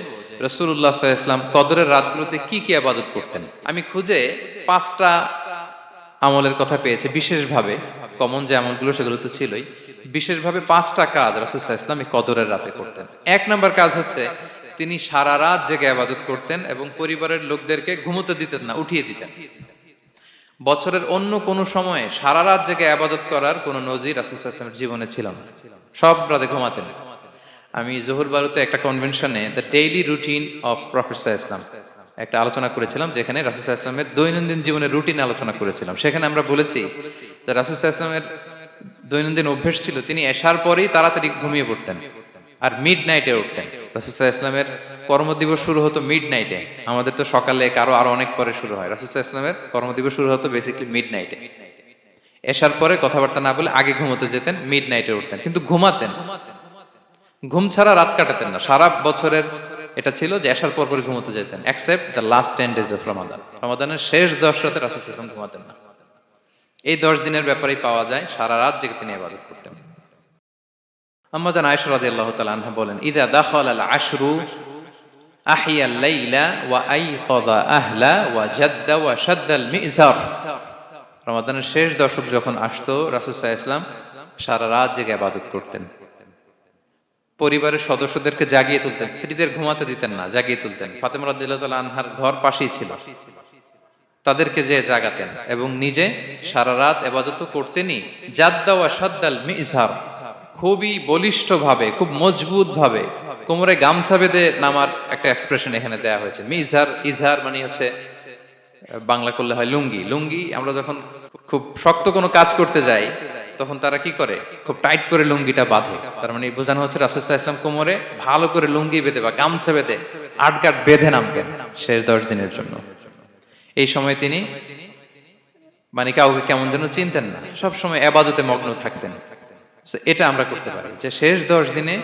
রাসূলুল্লাহ সাল্লাল্লাহু আলাইহি ওয়াসাল্লাম কদরের রাতগুলোতে কি কি ইবাদত করতেন। আমি খুঁজে 5টা আমলের কথা পেয়েছি বিশেষভাবে, কমন যে আমলগুলো সেগুলো তো ছিলই, বিশেষভাবে 5টা কাজ রাসূল সাল্লাল্লাহু আলাইহি ওয়াসাল্লাম এই কদরের রাতে করতেন। 1 নম্বর কাজ হচ্ছে তিনি সারা রাত জেগে ইবাদত করতেন এবং পরিবারের লোকদেরকে ঘুমোতে দিতেন না, উঠিয়ে দিতেন। বছরের অন্য কোনো সময়ে সারা রাত জেগে ইবাদত করার কোনো নজির রাসূল সাল্লাল্লাহু আলাইহি ওয়াসাল্লামের জীবনে ছিল না। সব রাতে ঘুমাতেন। আমি জোহর বারুতে একটা কনভেনশনে the daily routine of prophet সাল্লাল্লাহু আলাইহি ওয়াসাল্লাম একটা আলোচনা করেছিলাম, যেখানে রাসূল সাল্লাল্লাহু আলাইহি ওয়াসাল্লামের দৈনন্দিন জীবনের রুটিন আলোচনা করেছিলাম। সেখানে আমরা বলেছি যে রাসূল সাল্লাল্লাহু আলাইহি ওয়াসাল্লামের দৈনন্দিন অভ্যাস ছিল তিনি এশার পরেই তাড়াতাড়ি ঘুমিয়ে পড়তেন আর মিড নাইটে উঠতেন। রাসূল সাল্লাল্লাহু আলাইহি ওয়াসাল্লামের কর্মদিবস শুরু হতো মিড নাইটে, আমাদের তো সকালে কারো আরো অনেক পরে শুরু হয়। রাসূল সাল্লাল্লাহু আলাইহি ওয়াসাল্লামের কর্মদিবস শুরু হতো বেসিক্যালি মিড নাইটে। এশার পরে কথাবার্তা না বলে আগে ঘুমোতে যেতেন, মিড নাইটে উঠতেন, কিন্তু ঘুমাতেন। ঘুম ছাড়া রাত কাটাতেন না। সারা বছরের এটা ছিল যে এশার পর পরে ঘুমোতে যেতেন, except the last 10 days of Ramadan. রমাদানের শেষ 10 রাতে রাসূল সাল্লাল্লাহু আলাইহি ওয়াসাল্লাম ঘুমাতেন না। এই 10 দিনের ব্যাপারেই পাওয়া যায় সারা রাত জেগে তিনি ইবাদত করতেন। আম্মা জান আয়েশা রাদিয়াল্লাহু তাআলা আনহা বলেন, ইযা দাখালাল আশরু আহিয়াল লাইলা ওয়া আইকাযা আহলা ওয়া জাদ্দা ওয়া শাদ্দাল মিজার। রমাদানের শেষ দশক যখন আসতো রাসূল সাল্লাল্লাহু আলাইহি ওয়াসাল্লাম সারা রাত জেগে ইবাদত করতেন। পরিবারের সদস্যদেরকে জাগিয়ে তুলতেন, স্ত্রীদের ঘুমাতে দিতেন না, জাগিয়ে তুলতেন। ফাতেমা রাদিয়াল্লাহু তাআলা আনহার ঘর পাশেই ছিল, তাদেরকে যে জাগাতেন এবং নিজে সারা রাত ইবাদত করতেনই। জাদ্দা ওয়া শাদ্দাল মিজার, খুবই বলিষ্ঠ ভাবে, খুব মজবুত ভাবে কোমরে গামছা বেঁধে নামার একটা এক্সপ্রেশন এখানে দেয়া হয়েছে। মিজার, ইজহার মানে হচ্ছে বাংলা করলে হয় লুঙ্গি। লুঙ্গি আমরা যখন খুব শক্ত কোনো কাজ করতে যাই তখন তারা কি করে, খুব টাইট করে লুঙ্গিটা বাঁধে। তার মানে বোঝানো হচ্ছে রাসূল সাল্লাল্লাহু আলাইহি ওয়াসাল্লাম কোমরে ভালো করে লুঙ্গি বেঁধে বা গামছা বেঁধে আটগাট বেঁধে নামতেন শেষ 10 দিনের জন্য। এই সময় তিনি মানে কাউকে কেমন যেন চিনতেন না, সবসময় ইবাদতে মগ্ন থাকতেন। এটা আমরা করতে পারি যে শেষ 10 দিনে,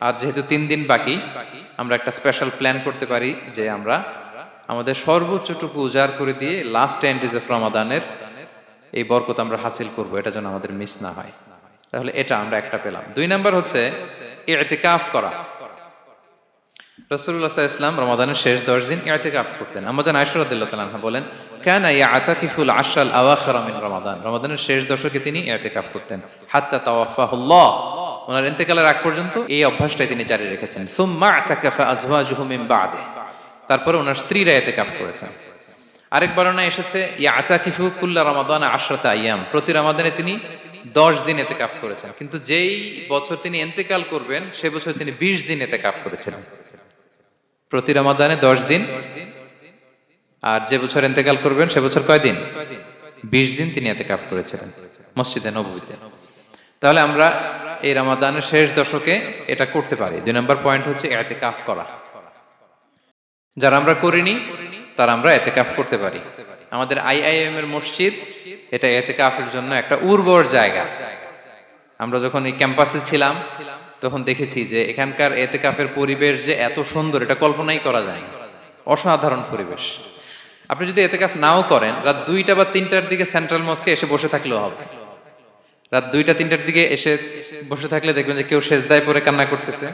আর যেহেতু 3 দিন বাকি, আমরা একটা স্পেশাল প্ল্যান করতে পারি যে আমরা আমাদের সর্বোচ্চটুকু উজাড় করে দিয়ে লাস্ট 10 days অফ রমাদানের এই বরকত আমরা হাসিল করব, এটা যেন আমাদের মিস না হয়। তাহলে এটা আমরা একটা পেলাম। 2 নাম্বার হচ্ছে ইতিকাফ করা। রাসূলুল্লাহ সাল্লাল্লাহু আলাইহি ওয়াসাল্লাম রমাদানের শেষ 10 দিন ইতিকাফ করতেন। আম্মা জান আয়েশা রাদিয়াল্লাহু তাআলা আনহা বলেন, কানা ইয়াতাকিফুল আশরাল আওয়াখির মিন রমাদান। রমাদানের শেষ দশকে তিনি ইতিকাফ করতেন। হাত্তা তাওয়াফাহুল্লাহ, ওনার ইন্তেকালের আগ পর্যন্ত এই অভ্যাসটাই তিনি জারি রেখেছেন। সুম্মা আতাকাফা আজওয়াজুহু মিন বা'দি, তারপরে ওনার স্ত্রীরা ইতিকাফ করেছেন। আরেক বর্ণনায় এসেছে ইয়াতাকিফু কুল্লা রমাদান 10 আইয়াম, প্রতি রমাদানে তিনি 10 দিন ইতিকাফ করেছেন। কিন্তু যেই বছর তিনি ইন্তেকাল করবেন সে বছর তিনি 20 দিন ইতিকাফ করেছিলেন। প্রতি রমাদানে 10 দিন, আর যে বছর ইন্তেকাল করবেন সে বছর কয় দিন? 20 দিন তিনি ইতিকাফ করেছিলেন মসজিদে নববীতে। তাহলে আমরা এই রমাদানের শেষ দশকে এটা করতে পারি। 2 নম্বর পয়েন্ট হচ্ছে ইতিকাফ করা। যারা আমরা করিনি তারা আমরা ইতিকাফ করতে পারি। আমাদের আইআইএম এর মসজিদ এটা ইতিকাফের জন্য একটা উর্বর জায়গা। আমরা যখন এই ক্যাম্পাসে ছিলাম তখন দেখেছি যে এখানকার ইতিকাফের পরিবেশ যে এত সুন্দর, এটা কল্পনাই করা যায় না। অসাধারণ পরিবেশ। আপনি যদি ইতিকাফ নাও করেন, রাত 2টা বা 3টার দিকে সেন্ট্রাল মস্কে এসে বসে থাকলেও হবে। রাত 2টা 3টার দিকে এসে বসে থাকলে দেখবেন যে কেউ সেজদায় পড়ে কান্না করতেছে,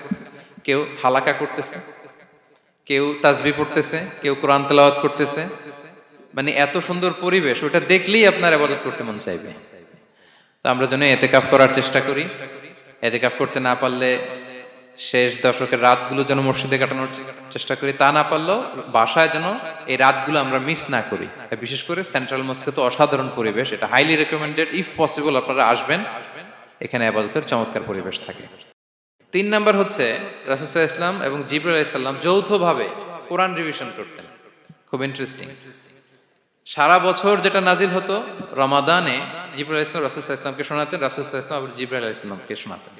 কেউ হালাকা করতেছে, কেউ তাসবিহ পড়তেছে, কেউ কোরআন তেলাওয়াত করতেছে। মানে এত সুন্দর পরিবেশ, ওটা দেখলেই আপনার ইবাদত করতে মন চাইবে। তো আমরা যেন ইতিকাফ করার চেষ্টা করি। ইতিকাফ করতে না পারলে শেষ দশকের রাতগুলো যেন মসজিদে কাটানোর চেষ্টা করি, তা না পারলেও বাসায় যেন এই রাতগুলো আমরা মিস না করি। বিশেষ করে সেন্ট্রাল মস্কে তো অসাধারণ পরিবেশ, এটা হাইলি রেকমেন্ডেড। ইফ পসিবল আপনারা আসবেন, এখানে ইবাদতের চমৎকার পরিবেশ থাকে। 3 নাম্বার হচ্ছে রাসূল সাল্লাল্লাহু আলাইহি ওয়াসাল্লাম এবং জিবরাইল আলাইহিস সালাম যৌথভাবে কোরআন রিভিশন করতেন। খুব ইন্টারেস্টিং। সারা বছর যেটা নাজিল হতো, রমাদানে জিবরাইল আলাইহিস সালাম রাসূল সাল্লাল্লাহু আলাইহি ওয়াসাল্লামকে শোনাতেন, রাসূল সাল্লাল্লাহু আলাইহি ওয়াসাল্লাম আবার জিবরাইল আলাইহিস সালামকে শোনাতেন।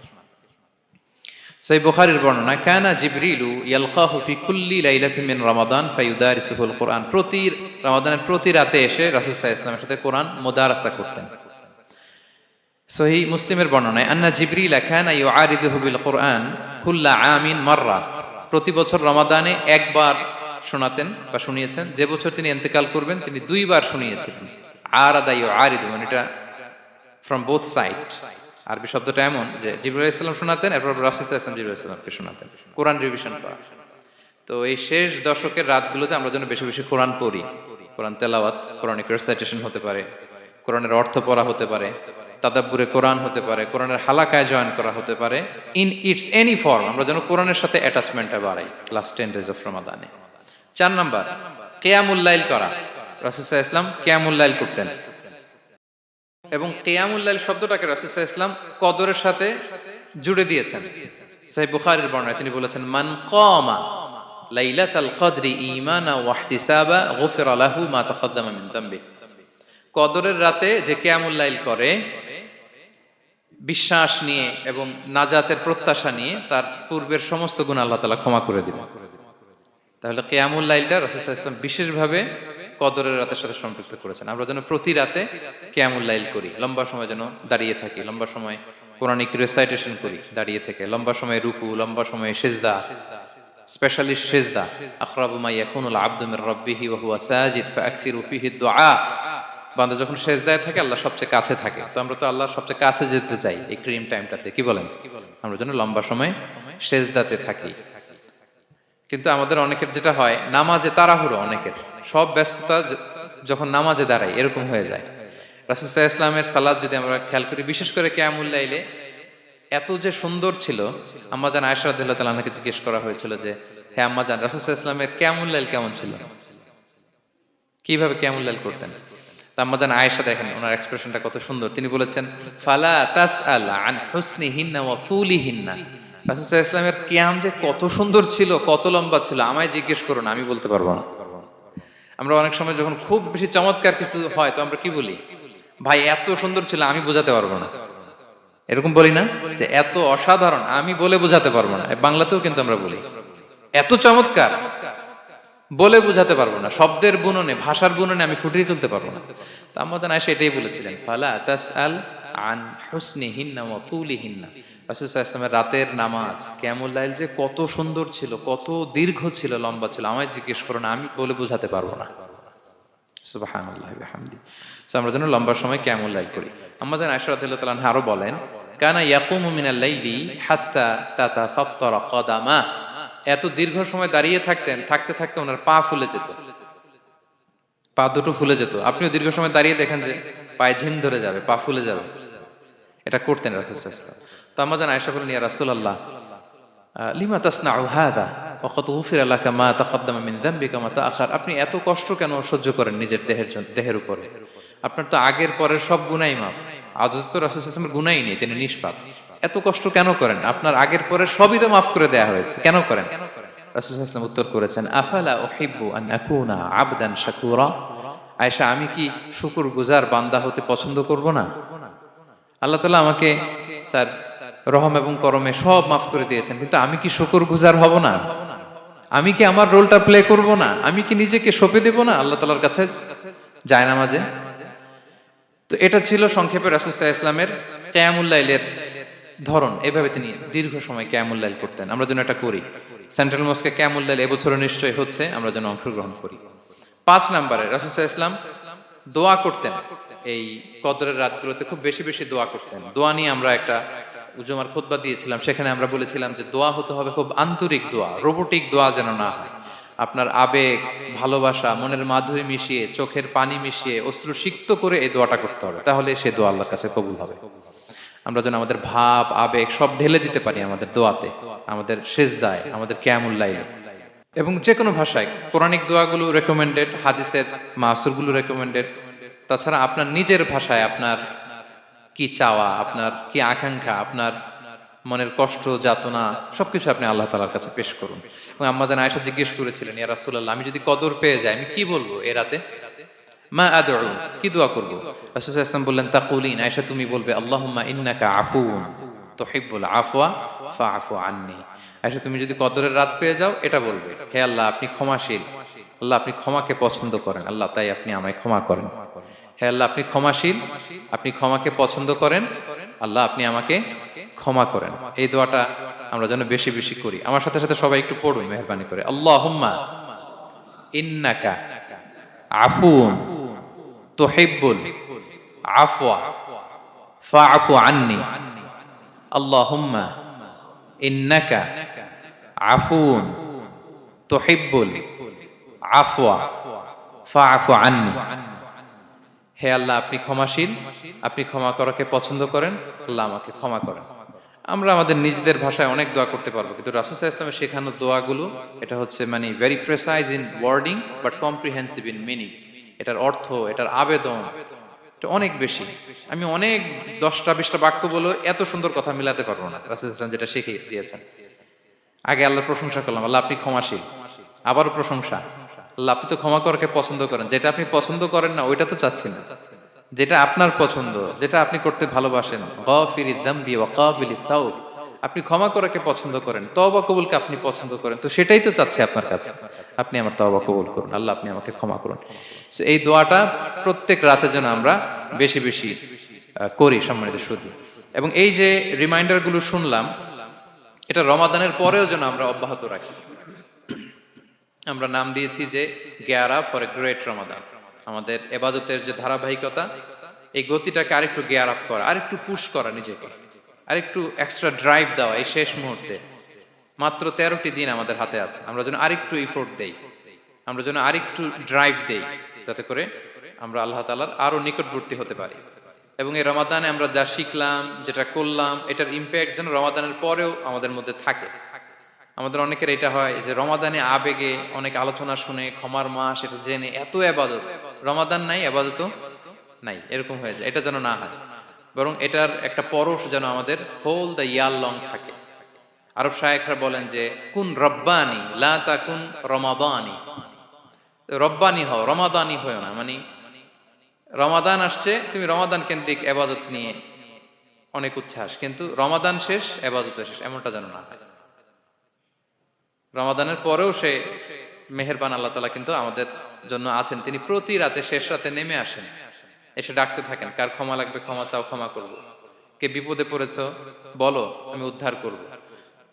সহিহ বুখারীর বর্ণনা, কানা জিবরিলু ইয়ালকাহু ফি কুল্লি লাইলাতিন মিন রমাদান ফায়ুদারিসুহুল কুরআন। প্রতি রমাদানের প্রতি রাতে এসে রাসূল সাল্লাল্লাহু আলাইহি ওয়াসাল্লামের সাথে কোরআন মুদারাসা করতেন। সহিহ মুসলিমের বর্ণনায়, আন্না জিবরিল কানা ইউআরিদুহু বিল কুরআন কুল্লা আমিন মাররা। প্রতি বছর রমাদানে একবার শোনাতেন বা শুনিয়েছেন, যে বছর তিনি ইন্তেকাল করবেন তিনি 2 বার শুনিয়েছিলেন। আরাদাই ও আরিদু, মানে এটা ফ্রম বোথ সাইড। আরবি শব্দটা এমন যে জিবরাইল আলাইহিস সালাম শোনাতেন, এরপর রাসূল সাল্লাল্লাহু আলাইহি ওয়াসাল্লাম জিবরাইল আলাইহিস সালামকে শোনাতেন, কোরআন রিভিশন করা। তো এই শেষ দশকের রাতগুলোতে আমরা যেন বেশি বেশি কোরআন পড়ি, কোরআন তেলাওয়াত, কোরআনিক রিসাইটেশন হতে পারে, কোরআনের অর্থ পড়া হতে পারে, তাদাব্বুরে কোরআন হতে পারে, কোরআনের হালাকায় জয়েন করা হতে পারে, ইন ইটস এনি ফর্ম। আমরা যেন কোরআনের সাথে অ্যাটাচমেন্টটা বাড়াই লাস্ট 10 ডেজ অফ রমাদানে। 4 নাম্বার, কিয়ামুল লাইল করা। রাসূল সাল্লাল্লাহু আলাইহি ওয়াসাল্লাম কিয়ামুল লাইল করতেন, এবং কিয়ামুল লাইল শব্দটাকে রাসূল সাল্লাল্লাহু আলাইহি ওয়াসাল্লাম কদরের সাথে জুড়ে দিয়েছেন। সহিহ বুখারীর বর্ণনায় তিনি বলেছেন, মান কামা লাইলাতাল কদরি ঈমানা ওয়া ইহতিসাবা গুফিরা লাহু মা তাকাদ্দামা মিন যামবি। কদরের রাতে যে কিয়ামুল লাইল করে বিশ্বাস নিয়ে এবং নাজাতের প্রত্যাশা নিয়ে, তার পূর্বের সমস্ত গুনাহ আল্লাহ তাআলা ক্ষমা করে দিবেন। তাহলে কিয়ামুল লাইলটা রাসূল সাল্লাল্লাহু আলাইহি ওয়াসাল্লাম বিশেষভাবে কদরের রাতের সাথে সম্পৃক্ত করেছেন। আমরা যেন প্রতি রাতে কিয়ামুল লাইল করি, লম্বা সময় যেন দাঁড়িয়ে থাকি, লম্বা সময় কোরআনিক রিসাইটেশন করি দাঁড়িয়ে থেকে, লম্বা সময় রুকু, লম্বা সময় সিজদা, স্পেশালি সিজদা। আখরাবু মা ইয়াকুনুল আবদু মির রাব্বিহি ওয়া হুয়া সাজিদ ফাআকসিরু ফীহি দুআ। বান্দা যখন সিজদায় থাকে আল্লাহ সবচেয়ে কাছে থাকে। তো আমরা তো আল্লাহর সবচেয়ে কাছে যেতে চাই এই ক্রিম টাইমটাতে, কি বলেন? আমরা যেন লম্বা সময় সিজদাতে থাকি। কিন্তু আমাদের অনেকের যেটা হয়, নামাজে তাড়াহুড়ো, অনেকের সব ব্যস্ততা যখন নামাজে দাঁড়াই এরকম হয়ে যায়। রাসূল সাল্লাল্লাহু আলাইহি ওয়াসাল্লামের সালাত যদি আমরা খেয়াল করি, বিশেষ করে কিয়ামুল লাইলে এত যে সুন্দর ছিল। আম্মাজান আয়েশা রাদিয়াল্লাহু তাআলা আনহাকে জিজ্ঞেস করা হয়েছিল যে, হে আম্মাজান, রাসূল সাল্লাল্লাহু আলাইহি ওয়াসাল্লামের কিয়ামুল লাইল কেমন ছিল, কিভাবে কিয়ামুল লাইল করতেন? আম্মাজান আয়েশা, দেখেন ওনার এক্সপ্রেশনটা কত সুন্দর। তিনি বলেছেন, ফালা তাসআল আন হুসনিহিন্না ওয়া তুলিহিন্না। রাসূল সাল্লাল্লাহু আলাইহি ওয়াসাল্লামের কিয়াম যে কত সুন্দর ছিল, কত লম্বা ছিল, আমায় জিজ্ঞেস করুন, আমি বলতে পারবো না। আমরা অনেক সময় যখন খুব বেশি চমৎকার কিছু হয়, তো আমরা কি বলি, ভাই এত সুন্দর ছিল, আমি বোঝাতে পারবো না। এরকম বলি না যে এত অসাধারণ, আমি বলে বোঝাতে পারবো না? বাংলাতেও কিন্তু আমরা বলি এত চমৎকার, বলে বোঝাতে পারবো না, শব্দের বুননে, ভাষার বুননে আমি ফুটিয়ে তুলতে পারবো না। তো আম্মাজান আয়েশা এটাই বলেছিলেন, ফালা তাসআল আন হুসনিহিন্না ওয়া তুলিহিন্না। রাসূল সাল্লাল্লাহু আলাইহি ওয়াসাল্লামের রাতের নামাজ কিয়ামুল লাইল যে কত সুন্দর ছিল, কত দীর্ঘ ছিল, লম্বা ছিল, আমায় জিজ্ঞেস করো না, আমি বলে বোঝাতে পারবো না। সুবহানাল্লাহি ওয়া বিহামদিহি। আমরা যেন লম্বা সময় কিয়ামুল লাইল করি। আম্মাজান আয়েশা রাদিয়াল্লাহু তাআলা আনহা আরো বলেন, কানা ইয়াকুমু মিনাল লাইলি হাত্তা তাতাফাত্তারা কাদামা। এত দীর্ঘ সময় দাঁড়িয়ে থাকতেন, থাকতে থাকতে ওনার পা ফুলে যেত, পা দুটো ফুলে যেত। আপনিও দীর্ঘ সময় দাঁড়িয়ে দেখেন যে পায়ে ঝিম ধরে যাবে, পা ফুলে যাবে, এটা করতেন রাসূল সাল্লাল্লাহু আলাইহি ওয়াসাল্লাম। তো আম্মাজান আয়েশা বলেন, ইয়া রাসূলুল্লাহ লিমা তাসনাউ হাযা ওয়া ক্বাদ গুফিরা লাকা মা তাকাদ্দামা মিন যামবিকা মা তাআখার। আপনি এত কষ্ট কেন সহ্য করেন নিজের দেহের উপরে? আপনার তো আগের পরের সব গুনাহই মাফ। আদতে তো রাসূল সাল্লাল্লাহু আলাইহি ওয়াসাল্লামের গুনাহই নেই, তিনি নিষ্পাপ। এত কষ্ট কেন করেন? আপনার আগের পরের সবই তো মাফ করে দেয়া হয়েছে, কেন করেন? রাসূল সাল্লাল্লাহু আলাইহি ওয়াসাল্লাম উত্তর করেছেন, আফালা উহিব্বু আন আকুনা আবদান শাকুরা। আয়েশা, আমি কি শুকরগুজার বান্দা হতে পছন্দ করব না? আল্লাহ তাআলা আমাকে তার রহম এবং করমে সব মাফ করে দিয়েছেন, কিন্তু আমি কি শুকরগুজার হব না? আমি কি আমার রোলটা প্লে করব না? আমি কি নিজেকে সঁপে দেব না আল্লাহ তাআলার কাছে জায়নামাজে? তো এটা ছিল সংক্ষেপে রাসূল সাল্লাল্লাহু আলাইহি ওয়াসাল্লামের কিয়ামুল লাইলের ধরন। এভাবে তিনি দীর্ঘ সময় কিয়ামুল লাইল করতেন। আমরা যেন এটা করি। সেন্ট্রাল মস্কে কিয়ামুল লাইল এবছরও নিশ্চয়ই হচ্ছে, আমরা যেন অংশগ্রহণ করি। 5 নম্বরে রাসূল সাল্লাল্লাহু আলাইহি ওয়াসাল্লাম দোয়া করতেন। এই কদরের রাতগুলোতে খুব বেশি বেশি দোয়া করতেন। দোয়া নিয়ে আমরা একটা জুমার খুতবা দিয়েছিলাম, সেখানে আমরা বলেছিলাম যে দোয়া হতে হবে খুব আন্তরিক দোয়া, রোবোটিক দোয়া যেন না হয়। আপনার আবেগ, ভালোবাসা, মনের মাধুরী মিশিয়ে, চোখের পানি মিশিয়ে, অশ্রু সিক্ত করে এই দোয়াটা করতে হবে, তাহলে সে দোয়া আল্লাহর কাছে কবুল হবে। আমরা যেন আমাদের ভাব, আবেগ সব ঢেলে দিতে পারি আমাদের দোয়াতে, আমাদের সিজদায়, আমাদের কিয়ামুল লাইলে। এবং যে কোনো ভাষায় কোরআনিক দোয়াগুলো রেকমেন্ডেড, হাদিসের মাসুরগুলো রেকমেন্ডেড। তাছাড়া আপনার নিজের ভাষায় আপনার কি চাওয়া, আপনার কি আকাঙ্ক্ষা, আপনার মনের কষ্ট, যাতনা সবকিছু আপনি আল্লাহ তাআলার কাছে পেশ করুন। এবং আম্মাজান আয়েশা জিজ্ঞেস করেছিলেন, ইয়া রাসূলুল্লাহ, আমি যদি কদর পেয়ে যাই আমি কি বলবো এ রাতে? মা আদউ, কি দোয়া করব? রাসূল সাল্লাল্লাহু আলাইহি ওয়াসাল্লাম বললেন, তাকুলিন, আয়েশা তুমি বলবে, আল্লাহুম্মা ইন্নাকা আফুউন তুহিব্বুল আফওয়া ফাআফু আন্নী। আয়েশা তুমি যদি কদরের রাত পেয়ে যাও এটা বলবে, হে আল্লাহ আপনি ক্ষমাশীল, আল্লাহ আপনি ক্ষমাকে পছন্দ করেন, আল্লাহ তাই আপনি আমায় ক্ষমা করেন। হে আল্লাহ আপনি ক্ষমাশীল, আপনি ক্ষমাকে পছন্দ করেন, আল্লাহ আপনি আমাকে ক্ষমা করেন। এই দোয়াটা আমরা যেন বেশি বেশি করি। আমার সাথে সাথে সবাই একটু পড়ুন মেহেরবানি করে। আল্লাহুম্মা ইন্নাকা আফুন তুহিব্বুল আফওয়া ফাআফু আন্নি। আল্লাহুম্মা ইন্নাকা আফুন তুহিব্বুল আফওয়া ফাআফু আন্নি। হে আল্লাহ, আপনি ক্ষমাশীল, আপনি ক্ষমা করাকে পছন্দ করেন, আল্লাহ আমাকে ক্ষমা করেন। আমরা আমাদের নিজেদের ভাষায় অনেক দোয়া করতে পারবো, কিন্তু রাসূল সাল্লাল্লাহু আলাইহি ওয়াসাল্লামের শেখানো দোয়াগুলো এটা হচ্ছে মানে very precise in wording but comprehensive in meaning. এটার অর্থ, এটার আবেদন এটা অনেক বেশি। আমি অনেক 10টা-20টা বাক্য বলে এত সুন্দর কথা মিলাতে পারবো না। রাসূল সাল্লাল্লাহু আলাইহি ওয়াসাল্লাম যেটা শিখিয়ে দিয়েছেন, আগে আল্লাহর প্রশংসা করলাম, আল্লাহ আপনি ক্ষমাশীল, আবারও প্রশংসা, আল্লাহ আপনি তো ক্ষমা করাকে পছন্দ করেন। যেটা আপনি পছন্দ করেন না ওইটা তো চাচ্ছি না, যেটা আপনার পছন্দ, যেটা আপনি করতে ভালোবাসেন, গাফিরিয যামবি ওয়া কাবিলিত তাওব, আপনি ক্ষমা করাকে পছন্দ করেন, তওবা কবুলকে আপনি পছন্দ করেন, তো সেটাই তো চাচ্ছি আপনার কাছে, আপনি আমার তওবা কবুল করুন, আল্লাহ আপনি আমাকে ক্ষমা করুন। সো এই দোয়াটা প্রত্যেক রাতে যেন আমরা বেশি বেশি করি সম্মানিত সুধী। এবং এই যে রিমাইন্ডারগুলো শুনলাম, এটা রমাদানের পরেও যেন আমরা অব্যাহত রাখি। আমরা নাম দিয়েছি যে gear up for a great Ramadan. আমাদের এবাদতের যে ধারাবাহিকতা, এই গতিটাকে আরেকটু গেয়ার আপ করা, আরেকটু পুশ করা নিজেকে, আরেকটু এক্সট্রা ড্রাইভ দেওয়া। এই শেষ মুহূর্তে মাত্র 13টি দিন আমাদের হাতে আছে, আমরা যেন আরেকটু ইফোর্ট দেই, আমরা যেন আরেকটু ড্রাইভ দেই, যাতে করে আমরা আল্লাহ তাআলার আরো নিকটবর্তী হতে পারি। এবং এই রমাদানে আমরা যা শিখলাম, যেটা করলাম, এটার ইম্প্যাক্ট যেন রমাদানের পরেও আমাদের মধ্যে থাকে। আমাদের অনেকের এটা হয় যে রমাদানে আবেগে অনেক আলোচনা শুনে, ক্ষমার মাস এটা জেনে এত ইবাদত, রমাদান নাই ইবাদতও নাই, এরকম হয়ে যায়। এটা যেন না হয়, বরং এটার একটা পরশ যেন আমাদের হোল দ্য ইয়ার লং থাকে। আরব শায়েখরা বলেন যে কুন রব্বানি লা তাকুন রমাদানি, রব্বানি হও, রমাদানি হও না। মানে রমাদান আসছে, তুমি রমাদান কেন্দ্রিক ইবাদত নিয়ে অনেক উচ্ছ্বাস, কিন্তু রমাদান শেষ ইবাদত শেষ, এমনটা যেন না হয়। রমাদানের পরেও সে মেহেরবান আল্লাহ তাআলা কিন্তু আমাদের জন্য আছেন। তিনি প্রতি রাতে শেষ রাতে নেমে আসেন, এসে ডাকতে থাকেন, কার ক্ষমা লাগবে ক্ষমা চাও, ক্ষমা করব। কে বিপদে পড়েছো বলো, আমি উদ্ধার করব।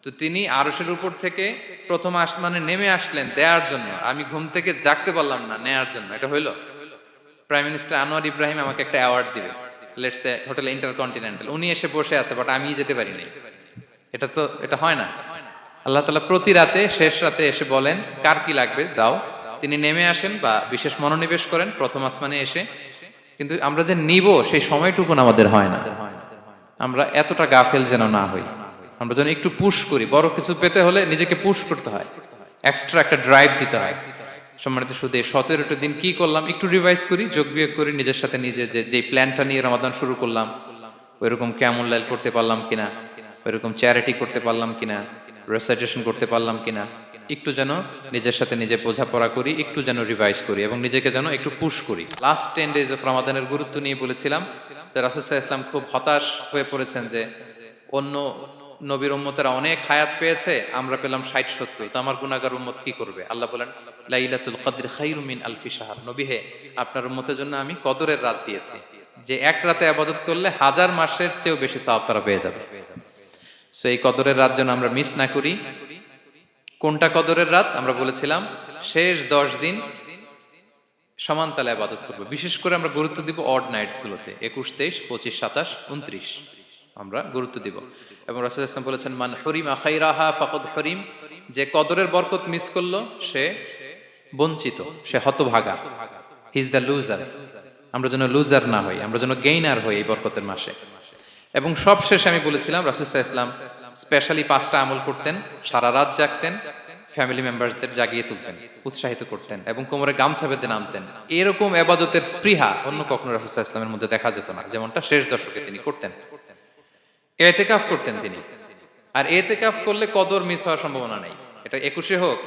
তো তিনি আরশের উপর থেকে প্রথম আসমানে নেমে আসলেন দেওয়ার জন্য। আমি ঘুম থেকে জাগতে পারলাম না, নেয়ার জন্য। এটা হইলো প্রাইম মিনিস্টার আনোয়ার ইব্রাহিম আমাকে একটা অ্যাওয়ার্ড দিবে, লেটস সে হোটেল ইন্টারকন্টিনেন্টাল, উনি এসে বসে আছে, বাট আমি যেতে পারি নাই। এটা হয় না। আল্লাহ তাআলা প্রতি রাতে শেষ রাতে এসে বলেন কার কি লাগবে দাও। তিনি নেমে আসেন বা বিশেষ মনোনিবেশ করেন প্রথম আসমানে এসে, কিন্তু আমরা যে নিব সেই সময়টুকু আমাদের হয় না। আমরা এতটা গাফেল যেন না হই, আমরা যেন একটু পুশ করি। বড় কিছু পেতে হলে নিজেকে পুশ করতে হয়, এক্সট্রা একটা ড্রাইভ দিতে হয়। সম্মানিত শুধু 17টা দিন কি করলাম একটু রিভাইজ করি, যোগ বিয়োগ করি নিজের সাথে নিজে, যে প্ল্যানটা নিয়ে রমাদান শুরু করলাম ওইরকম কিয়ামুল লাইল করতে পারলাম কিনা, ওইরকম চ্যারিটি করতে পারলাম কিনা, রেসাইটেশন করতে পারলাম কিনা, একটু যেন নিজের সাথে নিজে বোঝাপড়া করি, একটু যেন রিভাইজ করি এবং নিজেকে যেন একটু পুশ করি। লাস্ট 10 days অফ রমাদানের গুরুত্ব নিয়ে বলেছিলাম যে রাসূল সাল্লাল্লাহু আলাইহি ওয়াসাল্লাম খুব হতাশ হয়ে পড়েছেন যে অন্য নবীর উম্মতেরা অনেক হায়াত পেয়েছে, আমরা পেলাম 60-70, তো আমার গুনাহগার উম্মত কি করবে? আল্লাহ বলেন লাইলাতুল কদর খায়রুম মিন আলফি শাহর। নবী হে, আপনার উম্মতের জন্য আমি কদরের রাত দিয়েছি, যে এক রাতে ইবাদত করলে 1000 মাসের চেয়েও বেশি সওয়াব তারা পেয়ে যাবে। সো এই কদরের রাত যেন আমরা মিস না করি। কোনটা কদরের রাত? আমরা বলেছিলাম শেষ 10 দিন সমান তালে ইবাদত করব। বিশেষ করে আমরা গুরুত্ব দিব অড নাইটস গুলোতে, 21, 23, 25, 27, 29 আমরা গুরুত্ব দিব। এবং রাসূল সাল্লাল্লাহু আলাইহি ওয়াসাল্লাম বলেছেন মান হুরিমা খাইরাহা ফাকাদ হুরিম, যে কদরের বরকত মিস করলো সে বঞ্চিত, সে হতভাগা, হি ইজ দ্য লুজার। আমরা যেন লুজার না হই, আমরা যেন গেইনার হই এই বরকতের মাসে। এবং সবশেষে আমি বলেছিলাম রাসূল সাল্লাল্লাহু আলাইহি ওয়াসাল্লাম স্পেশালি 5টা আমল করতেন, সারা রাত জাগতেন, ফ্যামিলি মেম্বারসদের জাগিয়ে তুলতেন, উৎসাহিত করতেন এবং কোমরে গামছা বেঁধে নামতেন। এরকম ইবাদতের স্পৃহা অন্য কখনো রাসূল সাল্লাল্লাহু আলাইহি ওয়াসাল্লামের মধ্যে দেখা যেত না, যেমনটা শেষ দশকে তিনি করতেন। ইতিকাফ করতেন তিনি, আর ইতিকাফ করলে কদর মিস হওয়ার সম্ভাবনা নেই। এটা 21-এ হোক,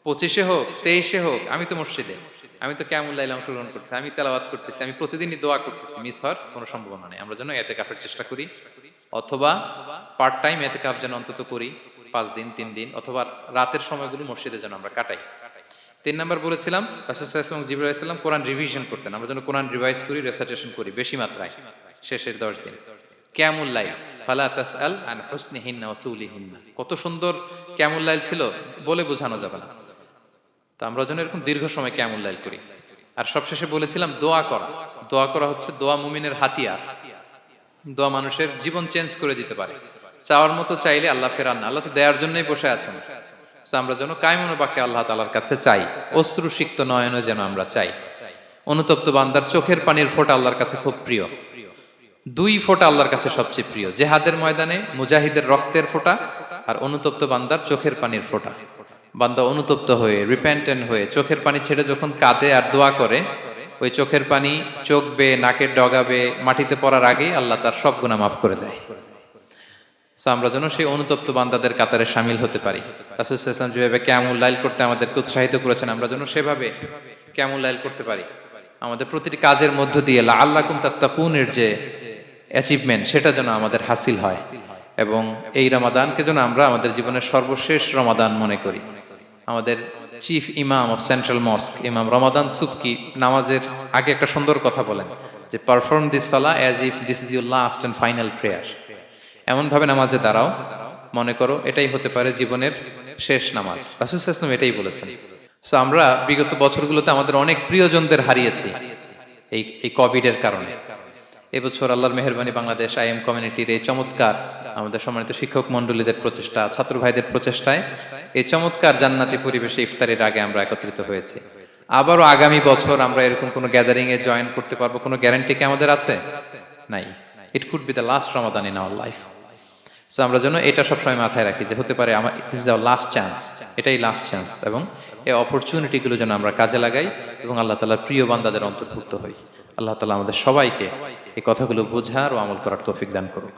25-এ হোক, 23-এ হোক, আমি তো মসজিদে, আমি তো কিয়ামুল লাইলে অংশগ্রহণ করতেছি, আমি তেলাওয়াত করতেছি, আমি প্রতিদিনই দোয়া করতেছি, মিস হওয়ার কোনো সম্ভাবনা নেই। আমরা যেন ইতিকাফের চেষ্টা করি, অথবা পার্ট টাইম ইতিকাফ যেন অন্তত করি 5 দিন 3 দিন, অথবা রাতের সময়গুলো মসজিদে যেন আমরা কাটাই। 3 নাম্বার বলেছিলাম রাসূল সাল্লাল্লাহু আলাইহি ওয়াসাল্লাম জিবরাইল আলাইহিস সালাম কোরআন রিভিশন করতেন, আমরা যেন কোরআন রিভাইজ করি, রেসাইটেশন করি বেশি মাত্রায় শেষের 10 দিন। কিয়ামুল লাইল ফালা তাসআল আন হুসনিহিন্না ওয়া তুলিহিন্না। কত সুন্দর কিয়ামুল লাইল ছিল, বলে বোঝানো যাবে না। তো আমরা যেন এরকম দীর্ঘ সময় কিয়ামুল লাইল করি। আর সবশেষে বলেছিলাম দোয়া করা। দোয়া করা হচ্ছে দোয়া মুমিনের হাতিয়ার। দোয়া মানুষের জীবন চেঞ্জ করে দিতে পারে। চাওয়ার মতো চাইলে আল্লাহ ফেরান না, আল্লাহ তো দেওয়ার জন্যই বসে আছেন। আমরা যেন কায়মনোবাক্যে আল্লাহ তাআলার কাছে চাই, অশ্রু সিক্ত নয়নে যেন আমরা চাই। অনুতপ্ত বান্দার চোখের পানির ফোঁটা আল্লাহর কাছে খুব প্রিয়। 2 ফোঁটা আল্লাহর কাছে সবচেয়ে প্রিয়, জেহাদের ময়দানে মুজাহিদের রক্তের ফোঁটা আর অনুতপ্ত বান্দার চোখের পানির ফোঁটা। বান্দা অনুতপ্ত হয়ে রিপেন্টেন্ট হয়ে চোখের পানি ছেড়ে যখন কাঁদে আর দোয়া করে, ওই চোখের পানি চোখ বেয়ে নাকের ডগাবে মাটিতে পড়ার আগেই আল্লাহ তার সব গুনাহ মাফ করে দেয়। আমরা যেন সেই অনুতপ্ত বান্দাদের কাতারে শামিল হতে পারি। রাসূল সাল্লাল্লাহু আলাইহি ওয়াসাল্লাম যেভাবে কিয়ামুল লাইল করতে আমাদেরকে উৎসাহিত করেছেন, আমরা যেন সেভাবে কিয়ামুল লাইল করতে পারি। আমাদের প্রতিটি কাজের মধ্য দিয়ে লাআল্লাকুম তাত্তাকুনের যে অ্যাচিভমেন্ট, সেটা যেন আমাদের হাসিল হয় এবং এই রমাদানকে যেন আমরা আমাদের জীবনের সর্বশেষ রমাদান মনে করি। আমাদের চিফ ইমাম অফ সেন্ট্রাল মস্ক ইমাম রমাদান সুবকি নামাজের আগে একটা সুন্দর কথা বলেন যে perform this Salah as if this is your last and final prayer. এমন ভাবে নামাজে দাঁড়াও মনে করো এটাই হতে পারে জীবনের শেষ নামাজ। রাসূল সাল্লাল্লাহু আলাইহি ওয়াসাল্লাম এটাই বলেছেন। সো আমরা বিগত বছরগুলোতে আমাদের অনেক প্রিয়জনদের হারিয়েছি এই কোভিড এর কারণে। এবছর আল্লাহর মেহেরবানি বাংলাদেশ আইএম কমিউনিটির এই চমৎকার আমাদের সম্মানিত শিক্ষক মন্ডলীদের প্রচেষ্টা, ছাত্র ভাইদের প্রচেষ্টায় এই চমৎকার জান্নাতি পরিবেশে ইফতারের আগে আমরা একত্রিত হয়েছি। আবারও আগামী বছর আমরা এরকম কোনো গ্যাদারিং এ জয়েন করতে পারবো, কোনো গ্যারান্টি কি আমাদের আছে? নাই। It could be the last Ramadan in our life. So আমরা যেন এটা সবসময় মাথায় রাখি যে হতে পারে আমার this is our last chance, এটাই লাস্ট চান্স, এবং এই অপরচুনিটিগুলো যেন আমরা কাজে লাগাই এবং আল্লাহ তাআলার প্রিয় বান্দাদের অন্তর্ভুক্ত হই। আল্লাহ তাআলা আমাদের সবাইকে এই কথাগুলো বোঝার ও আমল করার তৌফিক দান করুক।